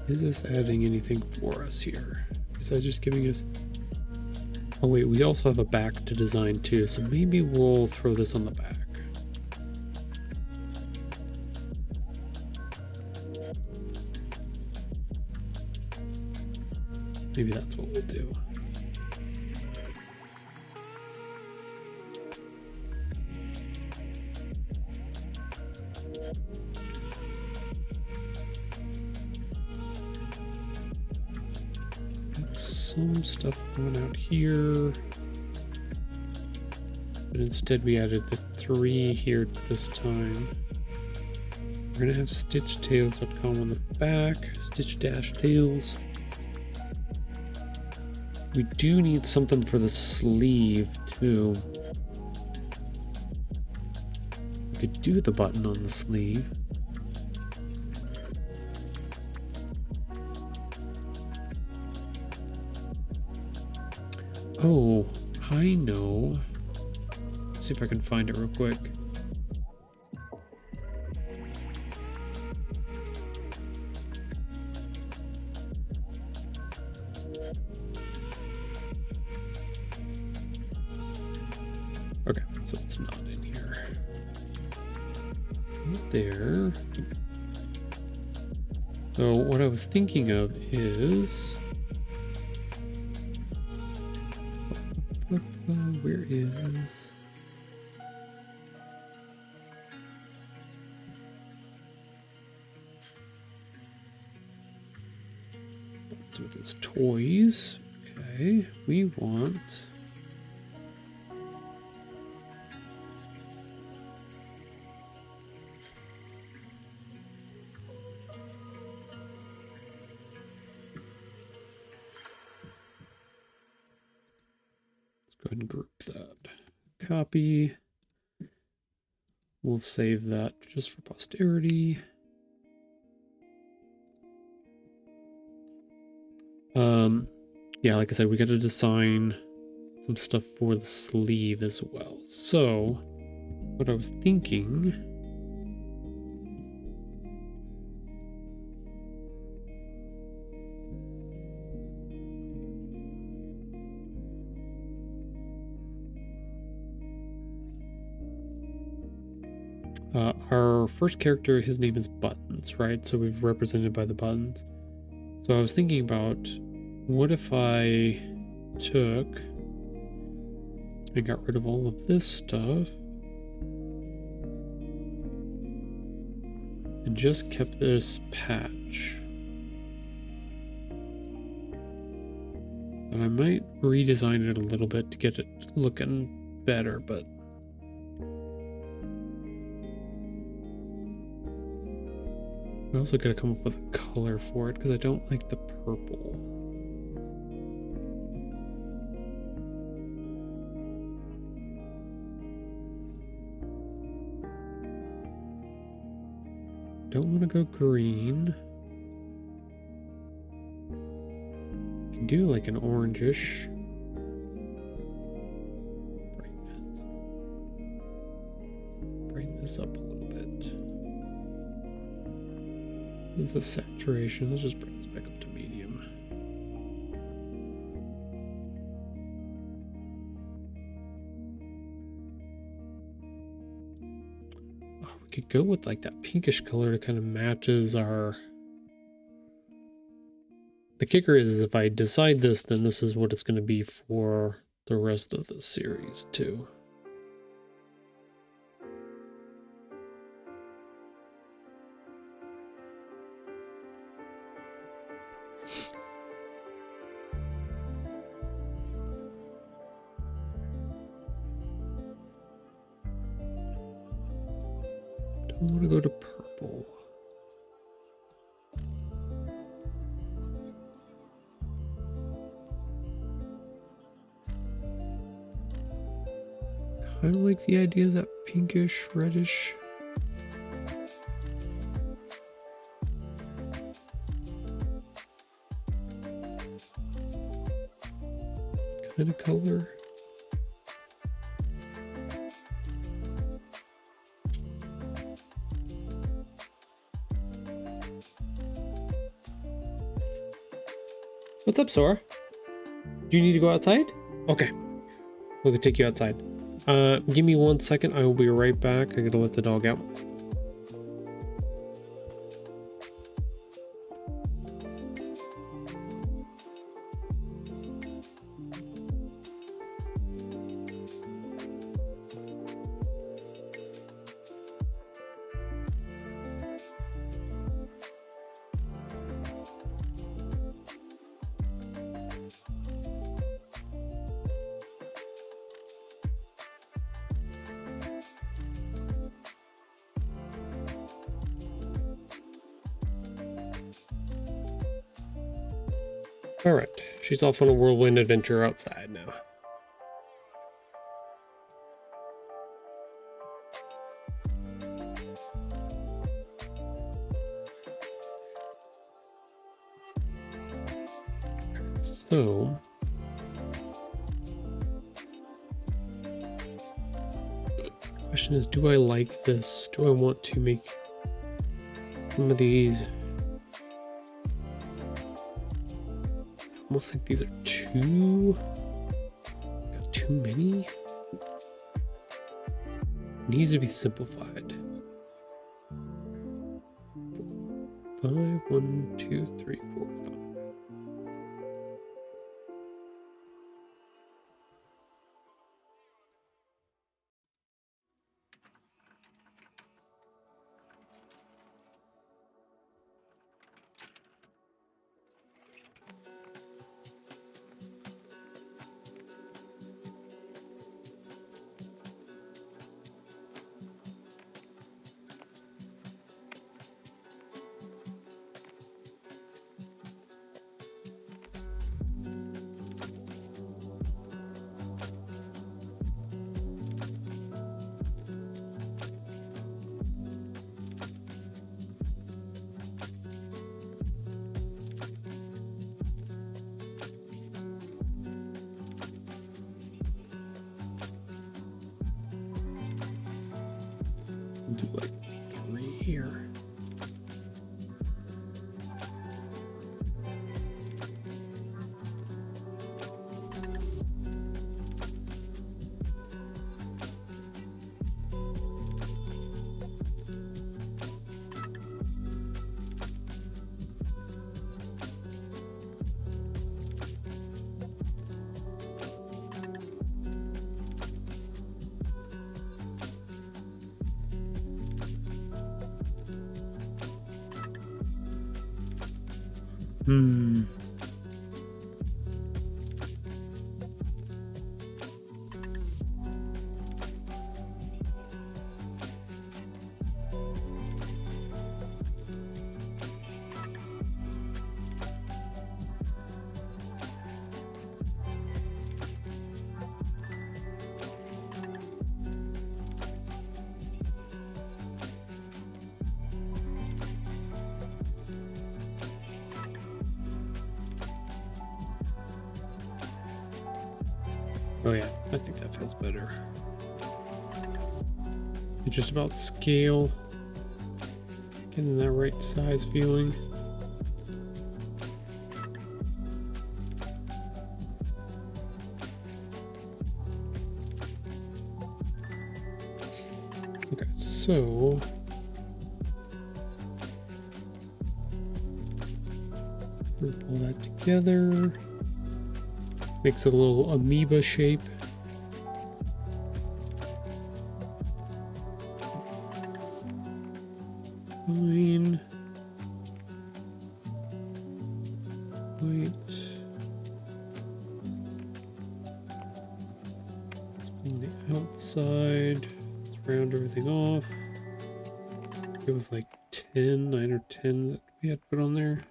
Is this adding anything for us here? Is that just giving us... Oh wait, we also have a back to design too, so maybe we'll throw this on the back. Maybe that's what we'll do. Some stuff going out here, but instead we added the 3 here this time. We're gonna have stitchtails.com on the back, stitch-tails. We do need something for the sleeve too. We could do the button on the sleeve. Oh, I know. Let's see if I can find it real quick. Okay, so it's not in here. Not there. So what I was thinking of is, where is, what's with his toys? Okay, we want, let's go ahead and group that. Copy. We'll save that just for posterity. Yeah, like I said, we got to design some stuff for the sleeve as well. So what I was thinking, our first character, his name is Buttons, right? So we've represented by the buttons. So I was thinking about, what if I took and got rid of all of this stuff and just kept this patch? And I might redesign it a little bit to get it looking better, but we also got to come up with a color for it because I don't like the purple. Don't want to go green. Can do like an orangish. Brighten this up a little bit. This is the saturation. Let's just bring this back up to medium. Oh, we could go with like that pinkish color to kind of matches our... The kicker is if I decide this, then this is what it's going to be for the rest of the series too. Don't want to go to purple. Kind of like the idea of that pinkish, reddish. Kind of color. What's up, Sora? Do you need to go outside? Okay. We can take you outside. Give me 1 second. I will be right back. I gotta let the dog out. Alright, she's off on a whirlwind adventure outside now. So, the question is, do I like this? Do I want to make some of these? I almost think these are too many. Needs to be simplified. 5, 1, 2, 3, 4, 5. Do like 3 here. Hmm. Oh yeah, I think that feels better. It's just about scale. Getting that right size feeling. Okay, so we'll pull that together. Makes a little amoeba shape. Fine. White. On the outside. Let's round everything off. It was like 10, 9 or 10 that we had put on there.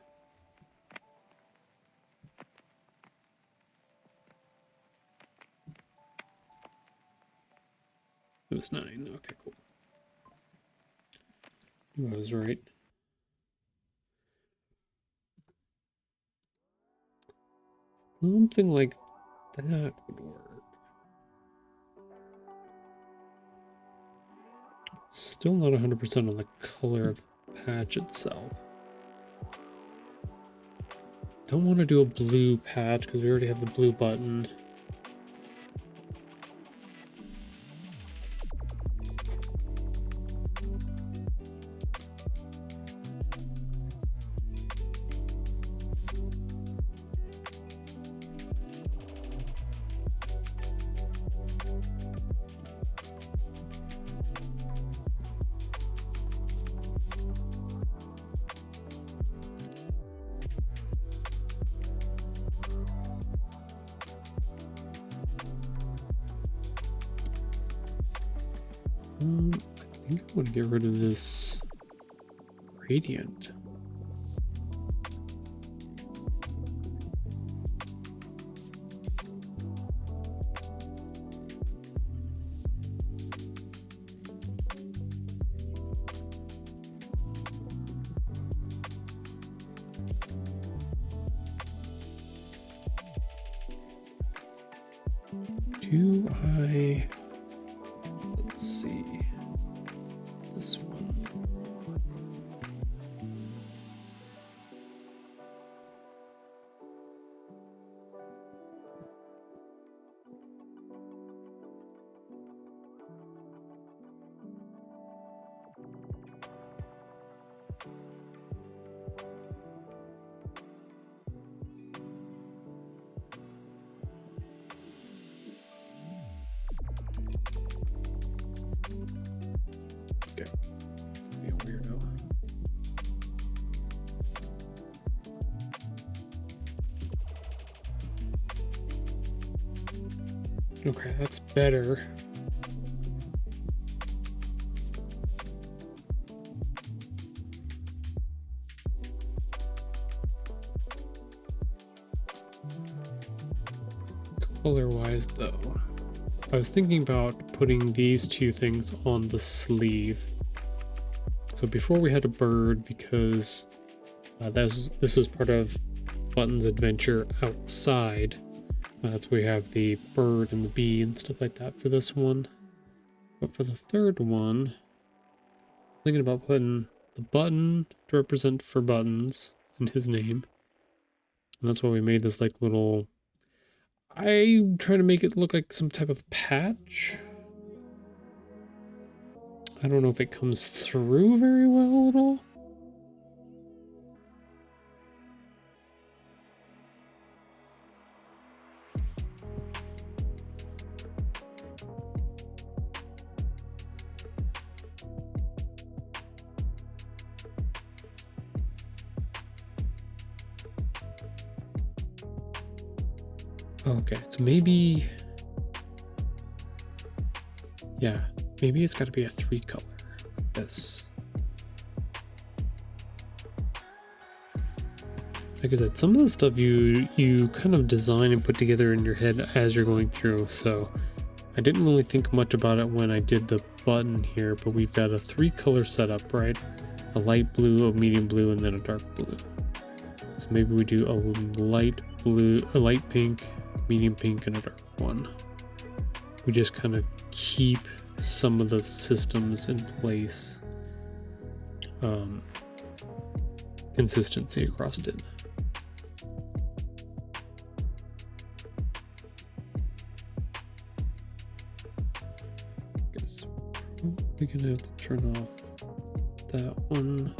It was 9. Okay, cool. I was right. Something like that would work. Still not 100% on the color of the patch itself. Don't want to do a blue patch because we already have the blue button. I think I want to get rid of this gradient. Do I... Let's see. This one. Okay. Be a weirdo. Okay, that's better. Color-wise, though, I was thinking about putting these two things on the sleeve. So before we had a bird, because this was part of Button's adventure outside. That's where we have the bird and the bee and stuff like that for this one. But for the third one, I'm thinking about putting the button to represent for Buttons and his name. And that's why we made this like little... I try to make it look like some type of patch. I don't know if it comes through very well at all. Okay, so maybe... Yeah, maybe it's got to be a 3-color. This. Like I said, some of the stuff you kind of design and put together in your head as you're going through, so I didn't really think much about it when I did the button here, but we've got a 3-color setup, right? A light blue, a medium blue, and then a dark blue. So maybe we do a light blue, a light pink, medium pink, and a dark one. We just kind of keep some of those systems in place. Consistency across it. Guess we're gonna have to turn off that one.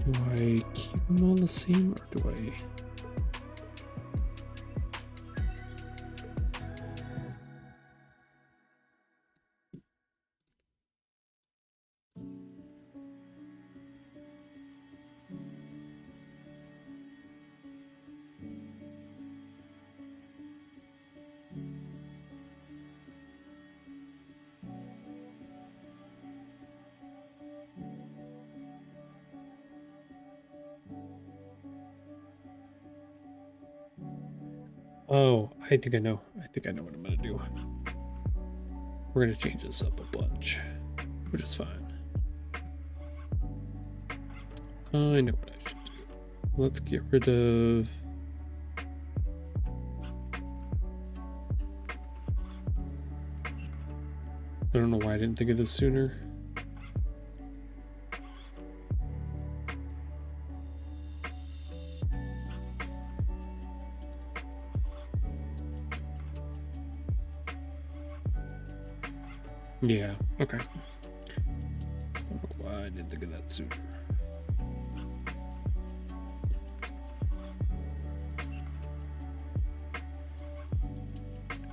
Do I keep them all the same, or do I... Oh, I think I know. I think I know what I'm gonna do. We're gonna change this up a bunch, which is fine. I know what I should do. Let's get rid of... I don't know why I didn't think of this sooner. Yeah, okay. Don't know why I didn't think of that sooner.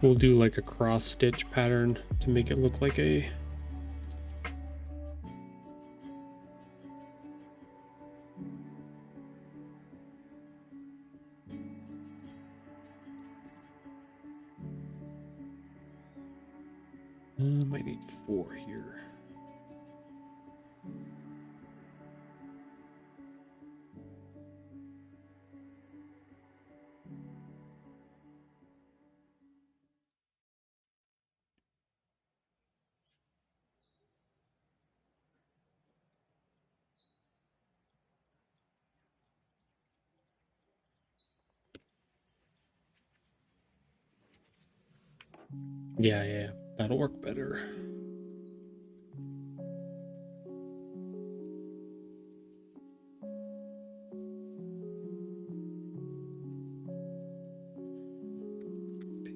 We'll do like a cross stitch pattern to make it look like a... might need 4 here. Yeah, that'll work better.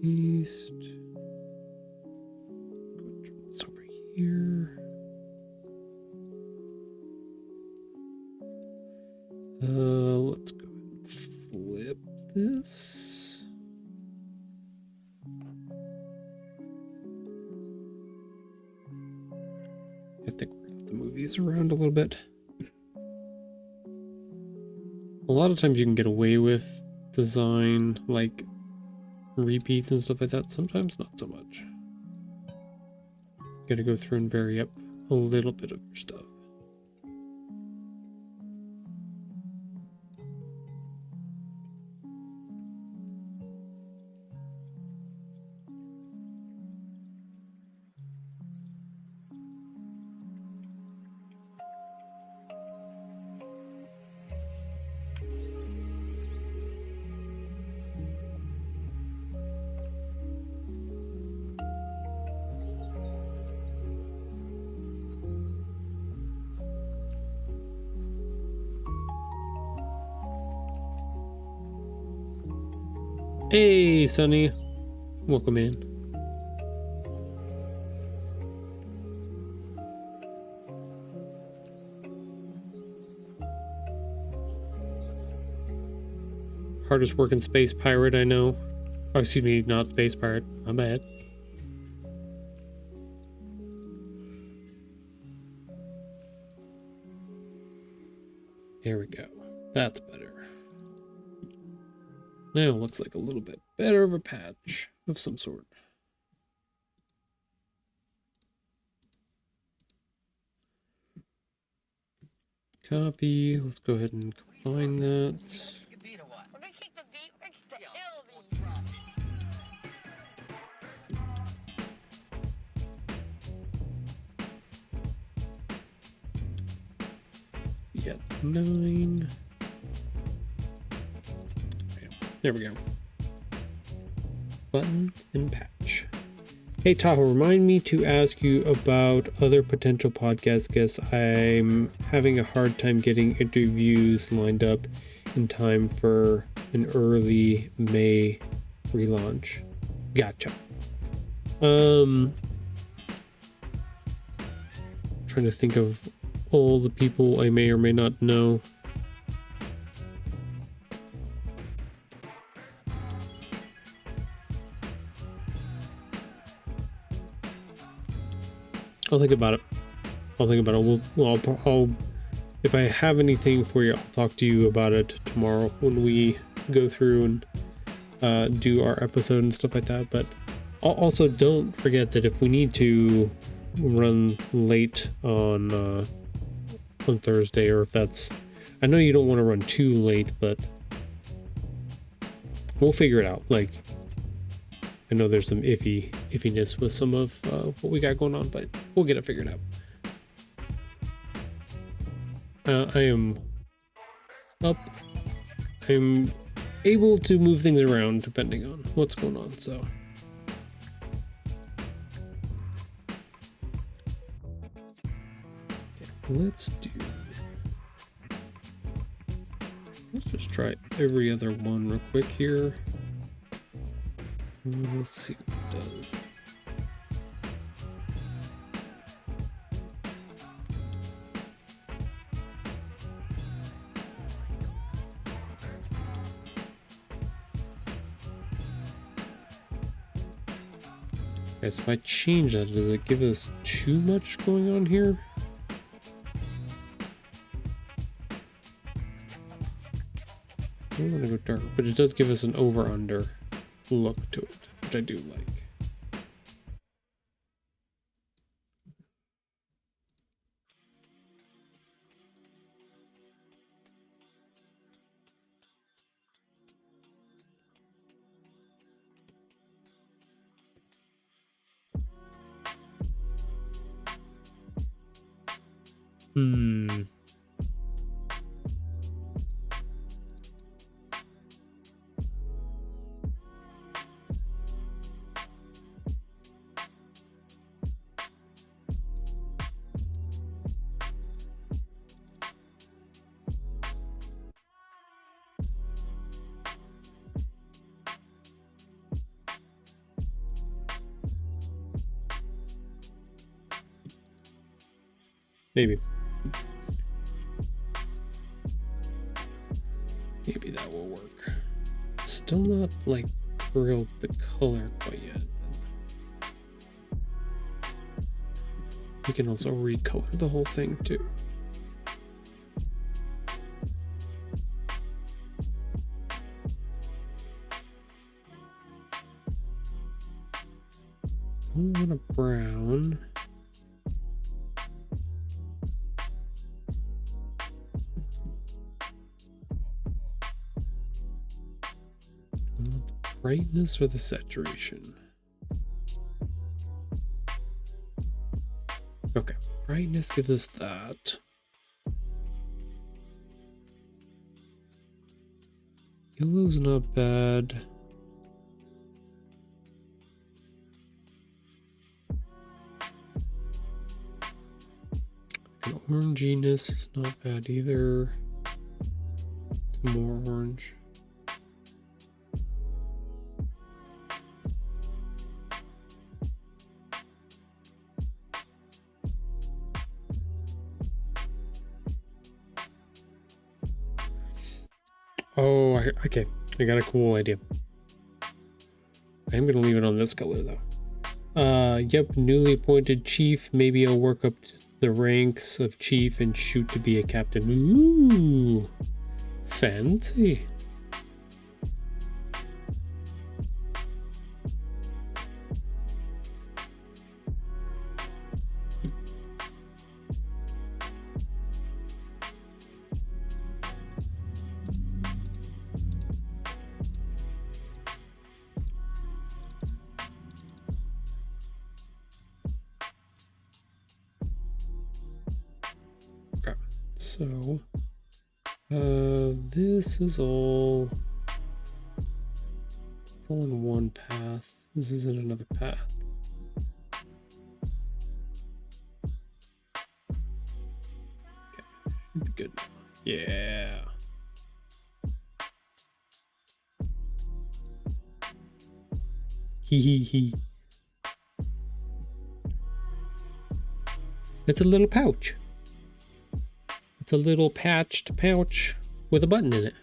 East. It's over here. Let's go ahead and flip this. I think we're gonna have to move these around a little bit. A lot of times you can get away with design like repeats and stuff like that. Sometimes not so much. Gotta go through and vary up a little bit of your stuff. Hey, Sonny. Welcome in. Hardest working space pirate I know. Oh, excuse me, not space pirate. My bad. There we go. That's better. Now it looks like a little bit better of a patch of some sort. Copy. Let's go ahead and combine that. Yeah, 9. There we go. Button and patch. Hey Tahoe, remind me to ask you about other potential podcast guests. I'm having a hard time getting interviews lined up in time for an early May relaunch. Gotcha. Trying to think of all the people I may or may not know. I'll think about it. I'll if I have anything for you, I'll talk to you about it tomorrow when we go through and do our episode and stuff like that. But also don't forget that if we need to run late on Thursday, or if that's, I know you don't want to run too late, but we'll figure it out. Like, I know there's some iffiness with some of what we got going on, but we'll get it figured out. I am up. I'm able to move things around depending on what's going on, so. Okay, let's just try every other one real quick here. Let's see what it does. Okay, so if I change that, does it give us too much going on here? I don't want to go dark, but it does give us an over-under look to it, which I do like. Maybe. Maybe that will work. Still not like thrilled with the color quite yet. We can also recolor the whole thing too. I want a brown. I want the brightness or the saturation. Okay, brightness gives us that. Yellow's not bad. And oranginess is not bad either. It's more orange. Oh, okay. I got a cool idea. I'm gonna leave it on this color though. Yep, newly appointed chief. Maybe I'll work up to the ranks of chief and shoot to be a captain. Ooh, fancy. So, this is all, it's all in one path. This is in another path. Okay, should be good. Yeah. Hee hee hee. It's a little pouch. It's a little patched pouch with a button in it.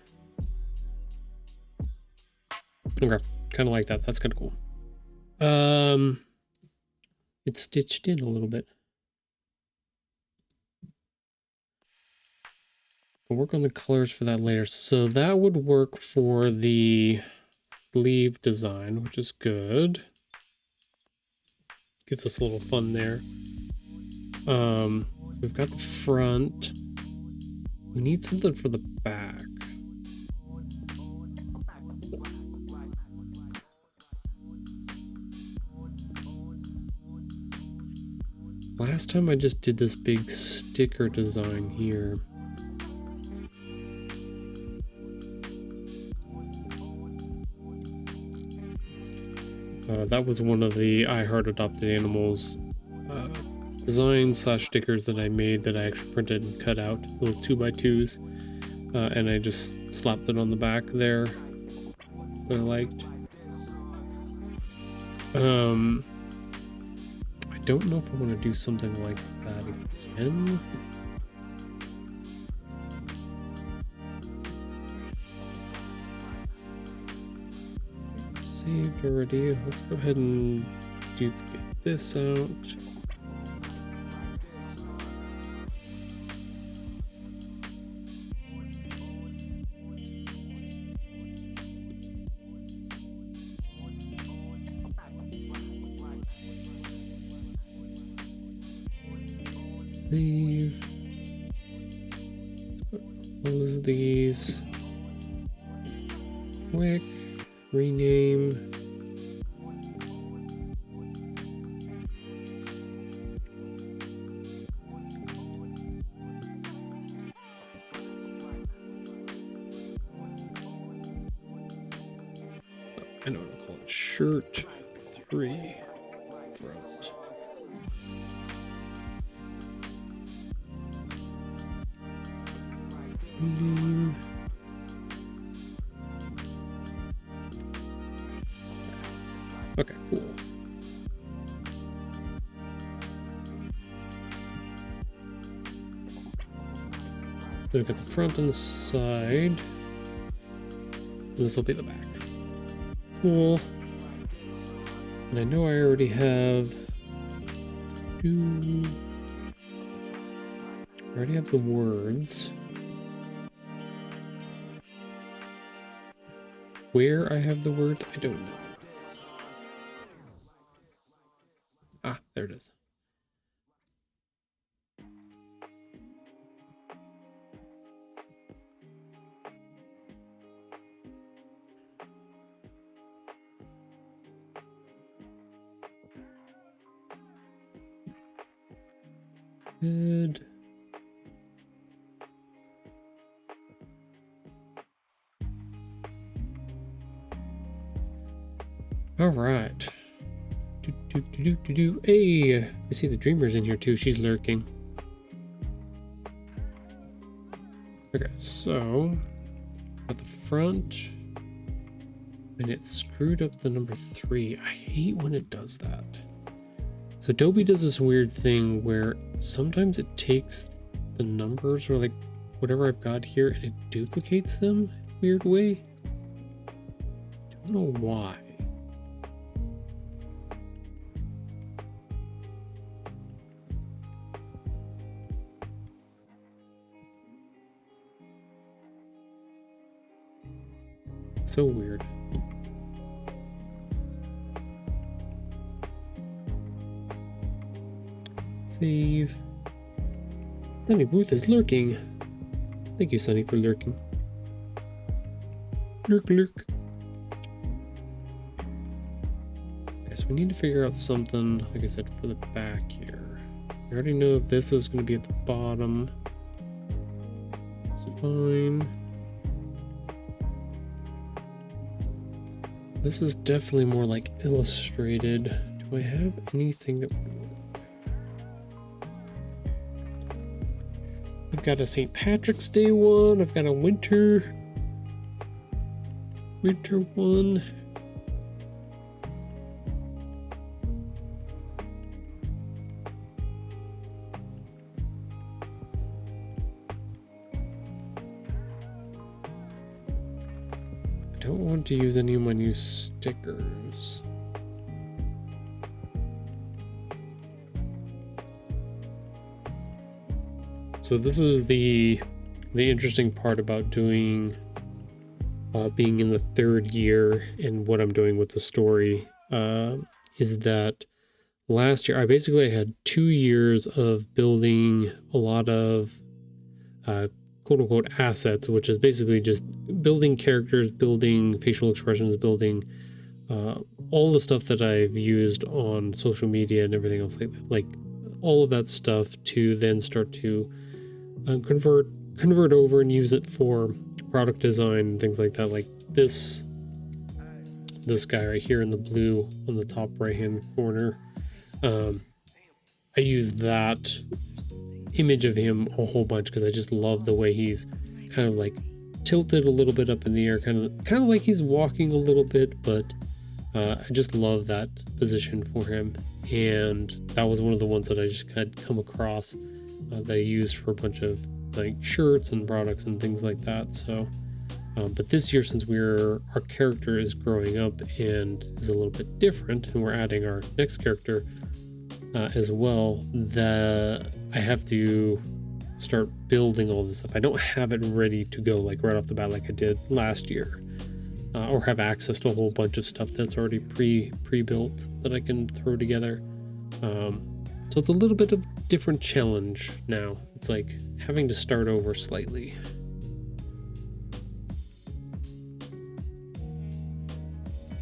Okay, kind of like that. That's kind of cool. It's stitched in a little bit. We'll work on the colors for that later. So that would work for the sleeve design, which is good. Gives us a little fun there. We've got the front. We need something for the back. Last time I just did this big sticker design here. That was one of the I Heart Adopted Animals designs / stickers that I made that I actually printed and cut out, little 2x2s, and I just slapped it on the back there that I liked. I don't know if I want to do something like that again. Saved already. Let's go ahead and duplicate this out. Leave. Close these. Quick. Rename. I know what to call it. Shirt 3 front. Okay, cool. We've got the front and the side. This will be the back. Cool. And I know I already have... I already have the words. Where I have the words, I don't know. Ah, there it is. Good. All right. Hey, I see the Dreamer's in here too. She's lurking. Okay, so at the front, and it screwed up the number 3. I hate when it does that. So Adobe does this weird thing where sometimes it takes the numbers or like whatever I've got here and it duplicates them in a weird way. Don't know why. So weird. Save. Sunny Booth is lurking. Thank you, Sunny, for lurking. Lurk, lurk. Yes, we need to figure out something, like I said, for the back here. We already know this is going to be at the bottom. It's fine. This is definitely more like illustrated. Do I have anything that would work? I've got a St. Patrick's Day one. I've got a winter one. I don't want to use any of my new stickers. So this is the interesting part about doing being in the 3rd year and what I'm doing with the story is that last year I basically had 2 years of building a lot of quote unquote assets, which is basically just building characters, building facial expressions, building all the stuff that I've used on social media and everything else like all of that stuff to then start to convert over and use it for product design and things like that. Like this guy right here in the blue on the top right hand corner. I use that image of him a whole bunch because I just love the way he's kind of like tilted a little bit up in the air, kind of like he's walking a little bit, but I just love that position for him. And that was one of the ones that I just had come across that I used for a bunch of like shirts and products and things like that. So but this year, since our character is growing up and is a little bit different, and we're adding our next character as well, that I have to start building all this stuff. I don't have it ready to go like right off the bat like I did last year, or have access to a whole bunch of stuff that's already pre-built that I can throw together. So it's a little bit of different challenge now. It's like having to start over slightly.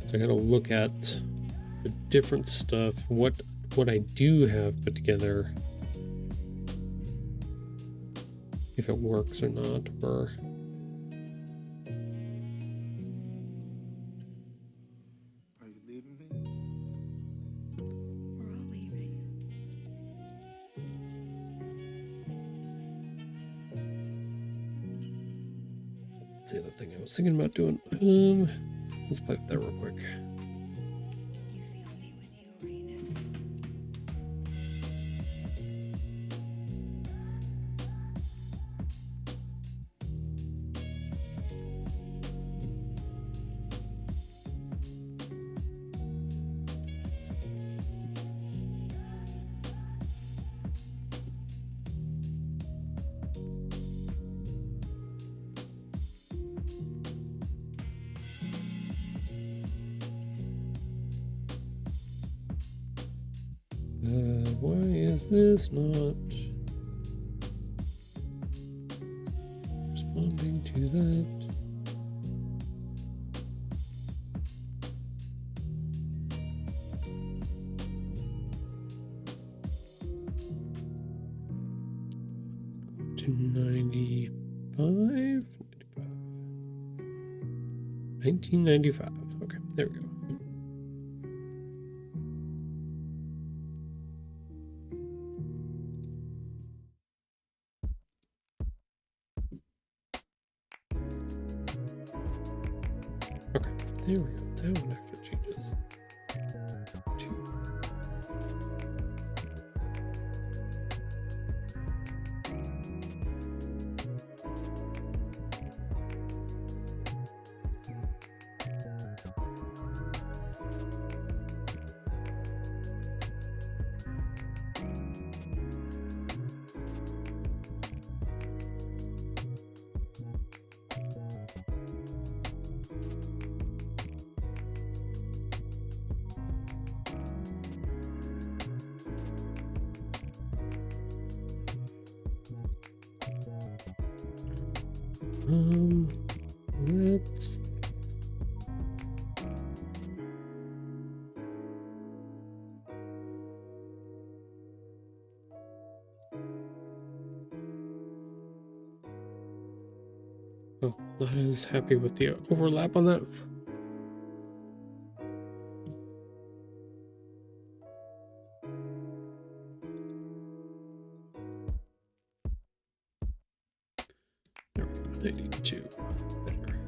So I gotta look at the different stuff, what I do have put together, if it works or not, or are you leaving me? We're all leaving. that's the other thing I was thinking about doing. Let's play with that real quick. You feel me with you, Reno. Why is this not responding to that? To 95? 1995. Okay, there we go. Okay, there we go. That one actually changes. Two. Let's oh, not as happy with the overlap on that. There we go, 92. Better.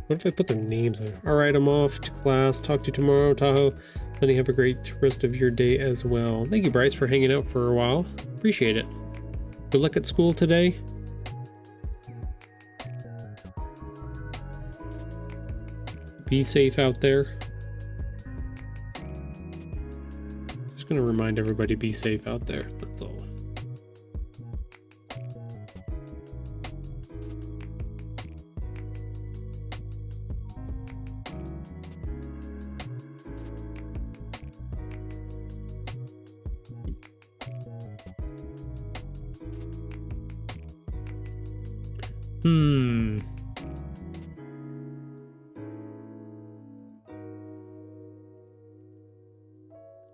What if I put their names on? All right, I'm off to class. Talk to you tomorrow, Tahoe. Sunny, have a great rest of your day as well. Thank you, Bryce, for hanging out for a while. Appreciate it. Good luck at school today. Be safe out there. Just gonna remind everybody, be safe out there. That's all.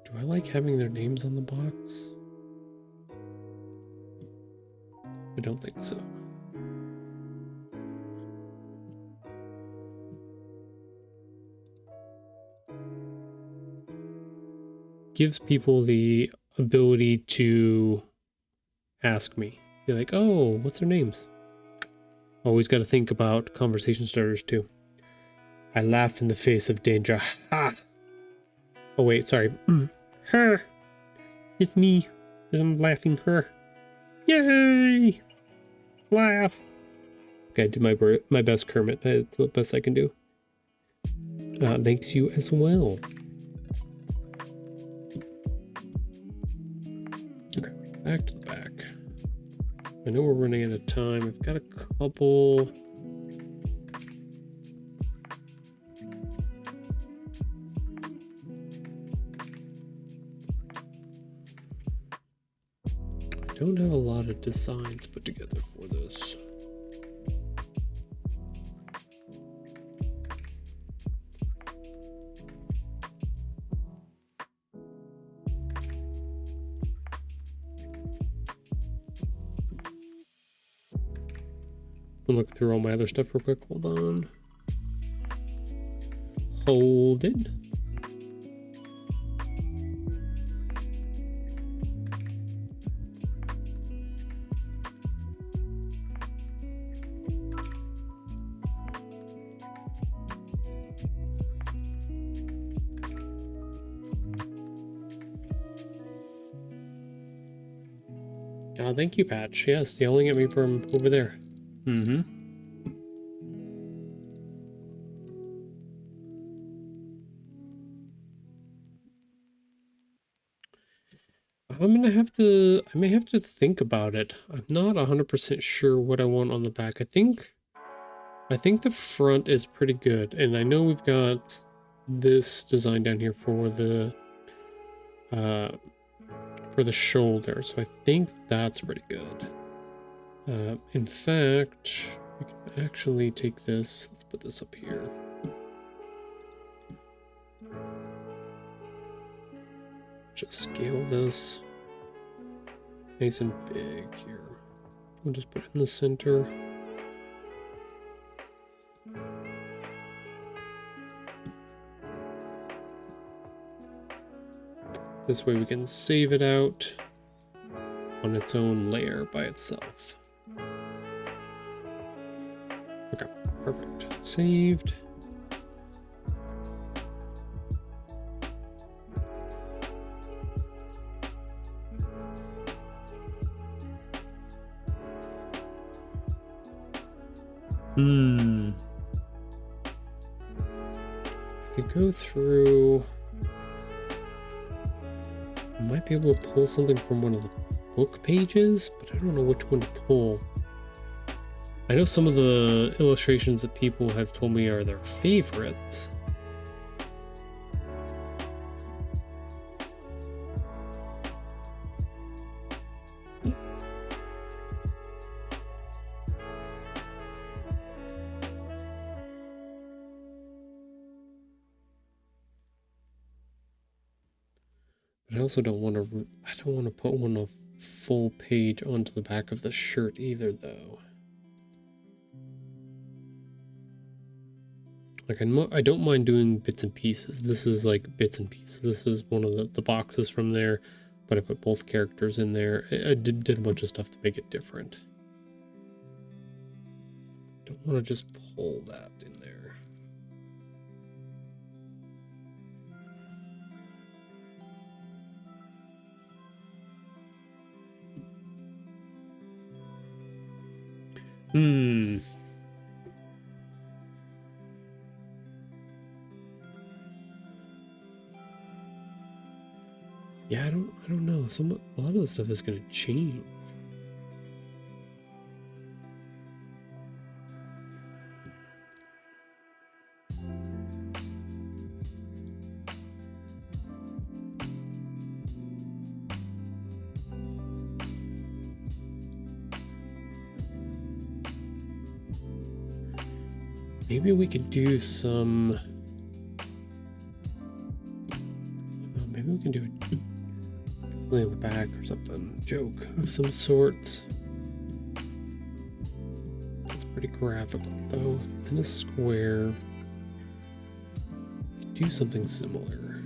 Do I like having their names on the box? I don't think so. Gives people the ability to ask me. Be like, oh, what's their names? Always got to think about conversation starters too. I laugh in the face of danger. Ha! Oh wait, sorry. Her. It's me. I'm laughing. Her. Yay! Laugh. Okay, I did my best, Kermit. That's the best I can do. Thanks you as well. Okay, back to the back. I know we're running out of time. I've got a couple. I don't have a lot of designs put together for this. I'm looking through all my other stuff real quick. Hold on. Hold it. Thank you, Patch. Yes, yelling at me from over there. Mm-hmm. I may have to think about it. I'm not 100% sure what I want on the back. I think the front is pretty good. And I know we've got this design down here for the for the shoulder, so I think that's pretty good. In fact, we can actually take this. Let's put this up here. Just scale this nice and big here. We'll just put it in the center. This way we can save it out on its own layer by itself. Okay, perfect. Saved. I could go through. I might be able to pull something from one of the book pages, but I don't know which one to pull. I know some of the illustrations that people have told me are their favorites. But I also don't want to. I don't want to put one a full page onto the back of the shirt either, though. Like I don't mind doing bits and pieces. This is like bits and pieces. This is one of the boxes from there, but I put both characters in there. I did a bunch of stuff to make it different. Don't want to just pull that in there. Yeah, I don't know. A lot of the stuff is gonna change. Maybe we could do some. Maybe we can do it on the back or something. Joke of some sort. It's pretty graphical though. It's in a square. Do something similar.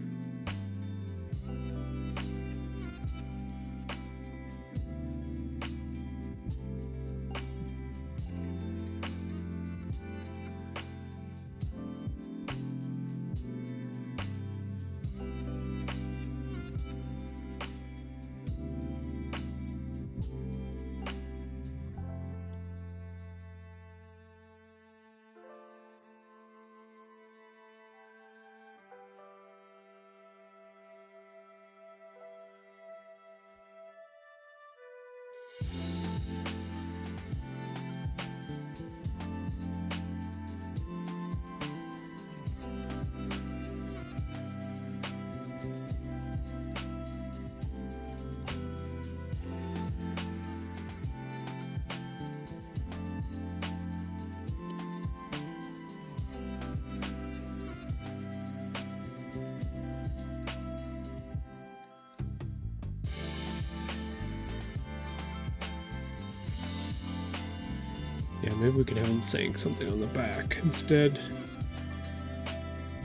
Yeah, maybe we could have him saying something on the back instead.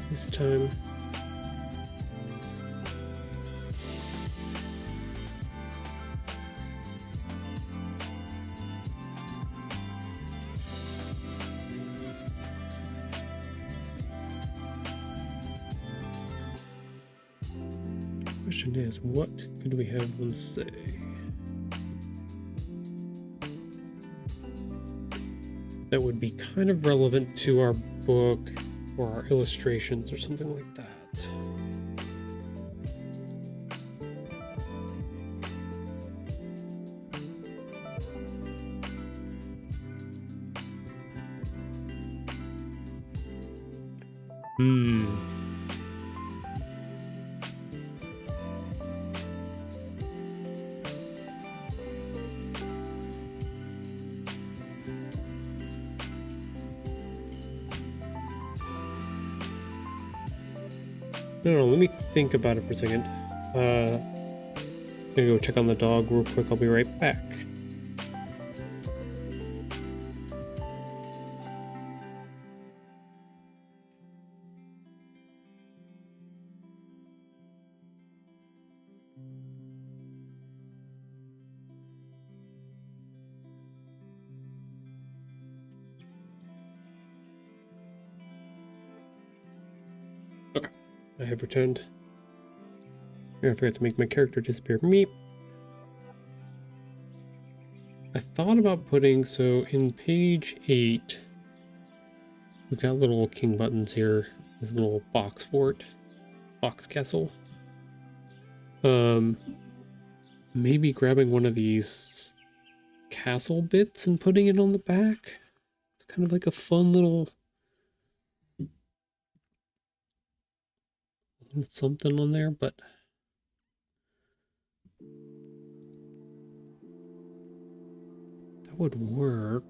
This time. Question is, what could we have them say? That would be kind of relevant to our book or our illustrations or something like that. No, let me think about it for a second. I'm gonna go check on the dog real quick. I'll be right back. Okay, I have returned. Here, I forgot to make my character disappear. Meep. I thought about putting, so in page 8, we've got little king buttons here. This little box fort, box castle. Maybe grabbing one of these castle bits and putting it on the back. It's kind of like a fun little something on there, but that would work.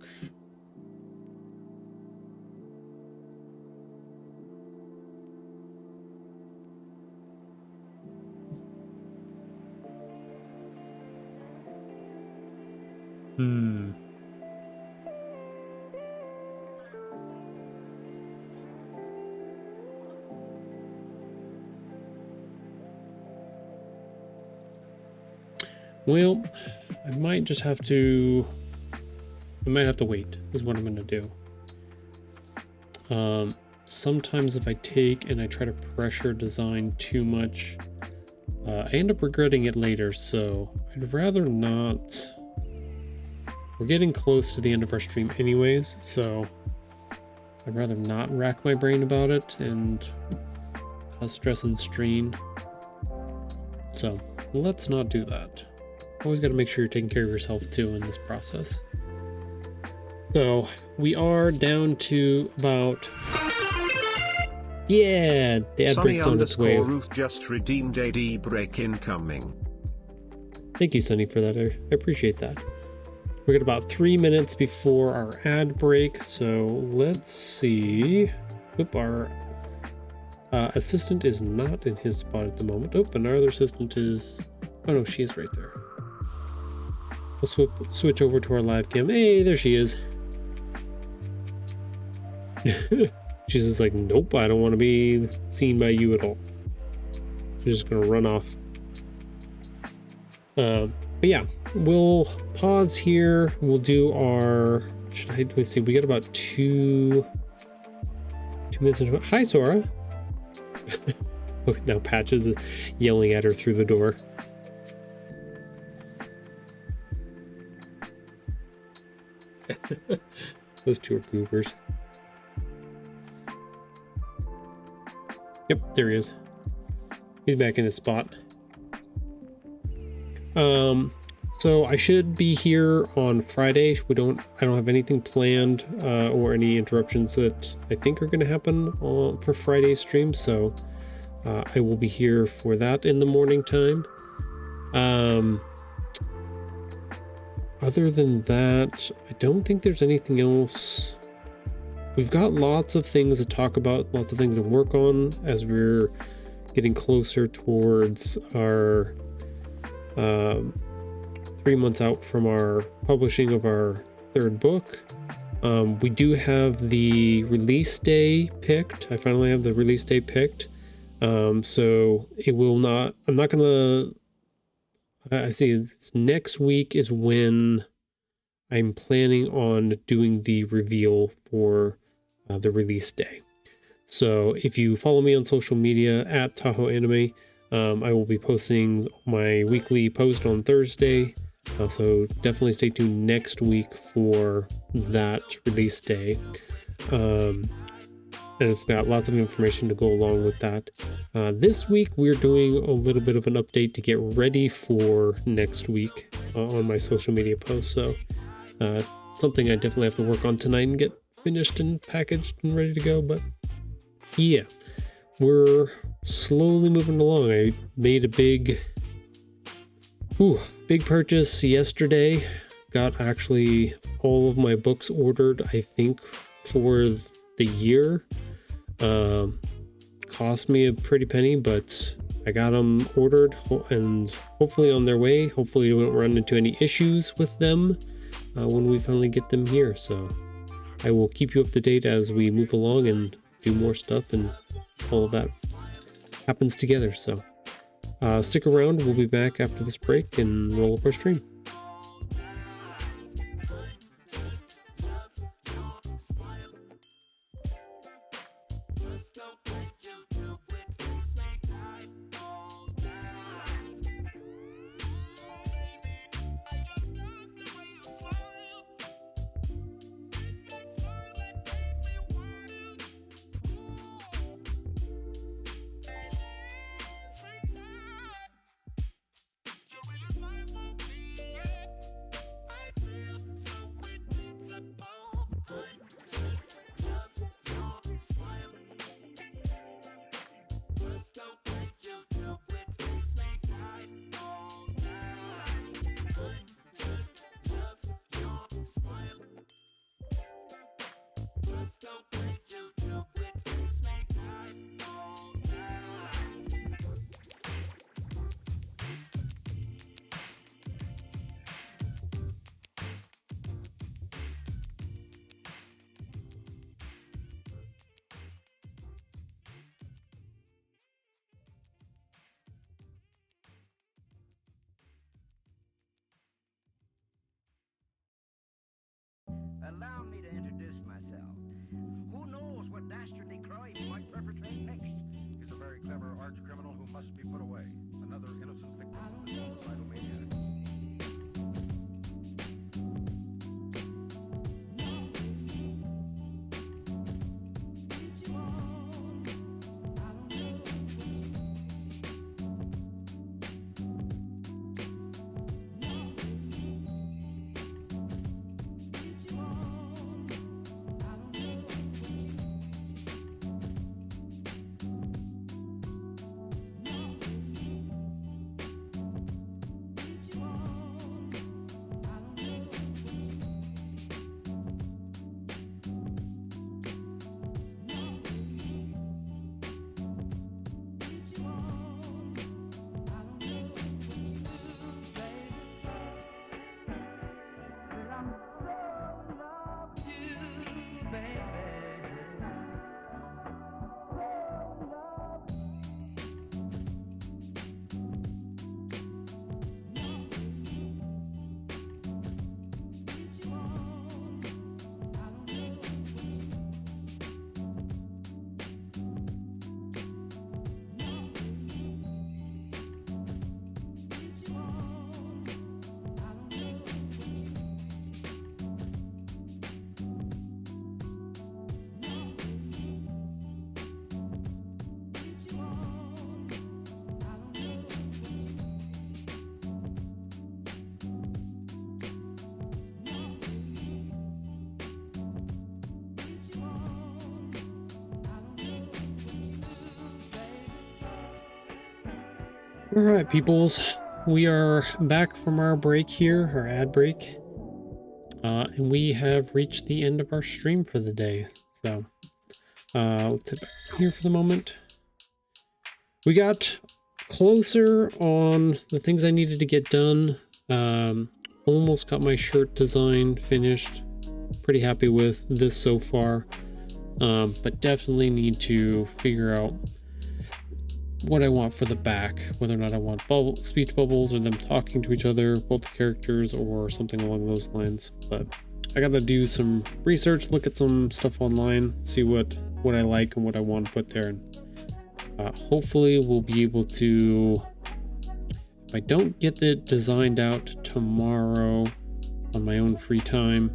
Well, I might just have to... I might have to wait, is what I'm going to do. Sometimes if I take and I try to pressure design too much, I end up regretting it later, so I'd rather not... We're getting close to the end of our stream anyways, so I'd rather not rack my brain about it and cause stress and strain. So let's not do that. Always got to make sure you're taking care of yourself too in this process. So we are down to about... Yeah, the ad break's on its way. Roof just redeemed AD break incoming. Thank you, Sunny, for that. I appreciate that. We got about 3 minutes before our ad break, so let's see. Oop, our assistant is not in his spot at the moment. Oop, and our other assistant is... Oh no, she is right there. We'll switch over to our live cam. Hey, there she is. She's just like, nope, I don't want to be seen by you at all. She's just gonna run off. But yeah, we'll pause here. We'll do our... Let's see, we got about two minutes into... Hi, Sora. Look, now Patches is yelling at her through the door. Those two are goobers. Yep, there he is. He's back in his spot. So I should be here on Friday. I don't have anything planned or any interruptions that I think are going to happen for Friday's stream. So I will be here for that in the morning time. Other than that, I don't think there's anything else. We've got lots of things to talk about, lots of things to work on as we're getting closer towards our 3 months out from our publishing of our third book. We do have the release day picked. I finally have the release day picked. So it will not, I'm not gonna, I see next week is when I'm planning on doing the reveal for the release day. So if you follow me on social media at Tahoe Anime, I will be posting my weekly post on Thursday. So definitely stay tuned next week for that release day. And it's got lots of information to go along with that. This week we're doing a little bit of an update to get ready for next week on my social media posts. So something I definitely have to work on tonight and get finished and packaged and ready to go. But yeah, we're slowly moving along. I made a big purchase yesterday. Got actually all of my books ordered, I think, for the year. cost me a pretty penny, but I got them ordered and hopefully on their way. Hopefully we don't run into any issues with them when we finally get them here. So I will keep you up to date as we move along and do more stuff and all of that happens together. So stick around. We'll be back after this break and roll up our stream. Allow me to introduce myself. Who knows what dastardly crime he might perpetrate next? He's a very clever arch criminal who must be put away. Another innocent victim of his suicidal maniac. All right, peoples, we are back from our break here, our ad break, and we have reached the end of our stream for the day. So let's sit back here for the moment. We got closer on the things I needed to get done. Almost got my shirt design finished. Pretty happy with this so far, but definitely need to figure out what I want for the back, whether or not I want speech bubbles or them talking to each other, both the characters, or something along those lines. But I gotta do some research, look at some stuff online, see what I like and what I want to put there, and hopefully we'll be able to, if I don't get it designed out tomorrow on my own free time,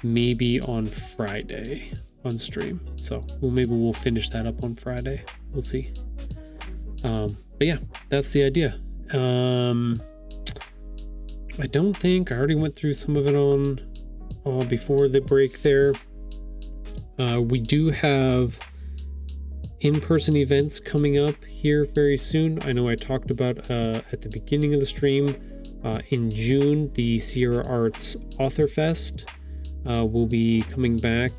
maybe on Friday on stream. So maybe we'll finish that up on Friday. We'll see. But yeah, that's the idea. I don't think I already went through some of it on before the break there. We do have in-person events coming up here very soon. I know I talked about at the beginning of the stream, in June, the Sierra Arts Author Fest will be coming back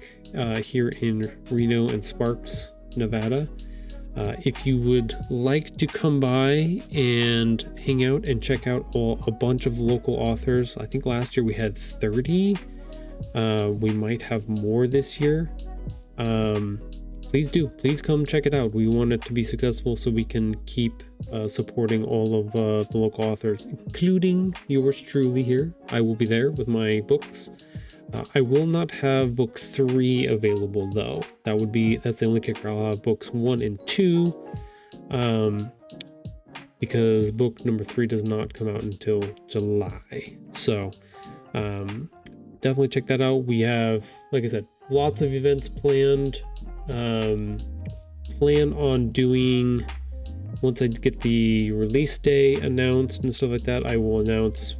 here in Reno and Sparks, Nevada. If you would like to come by and hang out and check out a bunch of local authors, I think last year we had 30. We might have more this year. Please come check it out. We want it to be successful so we can keep supporting all of the local authors, including yours truly here. I will be there with my books. I will not have book 3 available though. That's the only kicker. I'll have books 1 and 2, because book number 3 does not come out until July. So definitely check that out. We have, like I said, lots of events planned. Plan on doing, once I get the release day announced and stuff like that, I will announce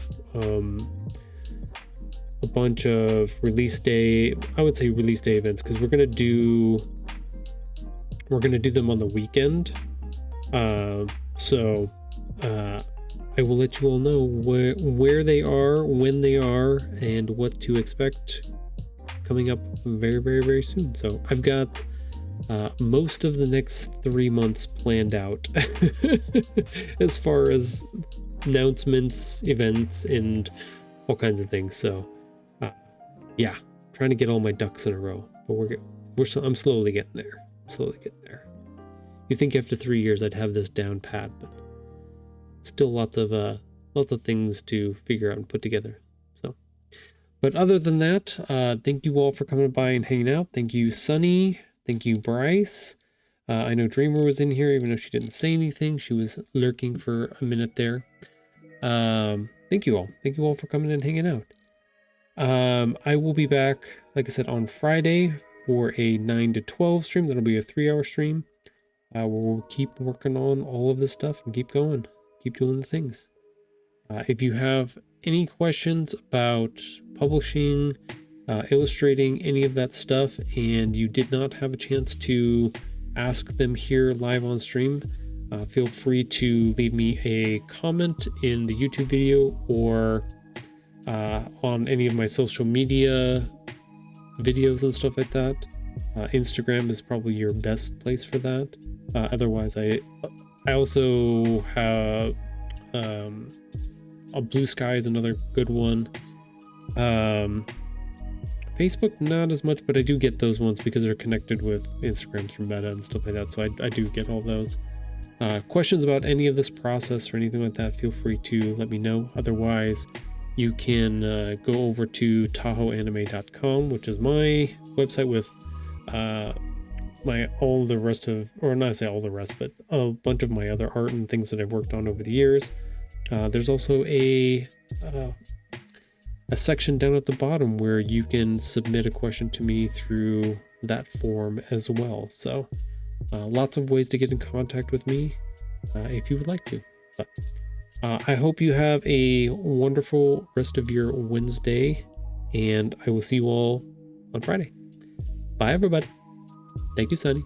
a bunch of release day events, because we're gonna do them on the weekend. So I will let you all know where they are, when they are, and what to expect coming up very, very, very soon. So I've got most of the next 3 months planned out as far as announcements, events, and all kinds of things. So yeah, trying to get all my ducks in a row, but I'm slowly getting there. You think after 3 years I'd have this down pat, but still lots of things to figure out and put together. So, but other than that, thank you all for coming by and hanging out. Thank you, Sunny. Thank you, Bryce. I know Dreamer was in here, even though she didn't say anything. She was lurking for a minute there. Thank you all. Thank you all for coming and hanging out. I will be back, like I said, on Friday for a 9 to 12 stream. That'll be a 3-hour stream. We'll keep working on all of this stuff and keep going. Keep doing the things. If you have any questions about publishing, illustrating, any of that stuff, and you did not have a chance to ask them here live on stream, feel free to leave me a comment in the YouTube video or on any of my social media videos and stuff like that. Instagram is probably your best place for that. Otherwise, I also have a Blue Sky is another good one. Facebook, not as much, but I do get those ones because they're connected with Instagram through Meta and stuff like that. So I do get all those. Questions about any of this process or anything like that, feel free to let me know. Otherwise, you can go over to tahoeanime.com, which is my website with all the rest of, or not say all the rest, but a bunch of my other art and things that I've worked on over the years. There's also a section down at the bottom where you can submit a question to me through that form as well. So lots of ways to get in contact with me if you would like to. But I hope you have a wonderful rest of your Wednesday, and I will see you all on Friday. Bye, everybody. Thank you, Sunny.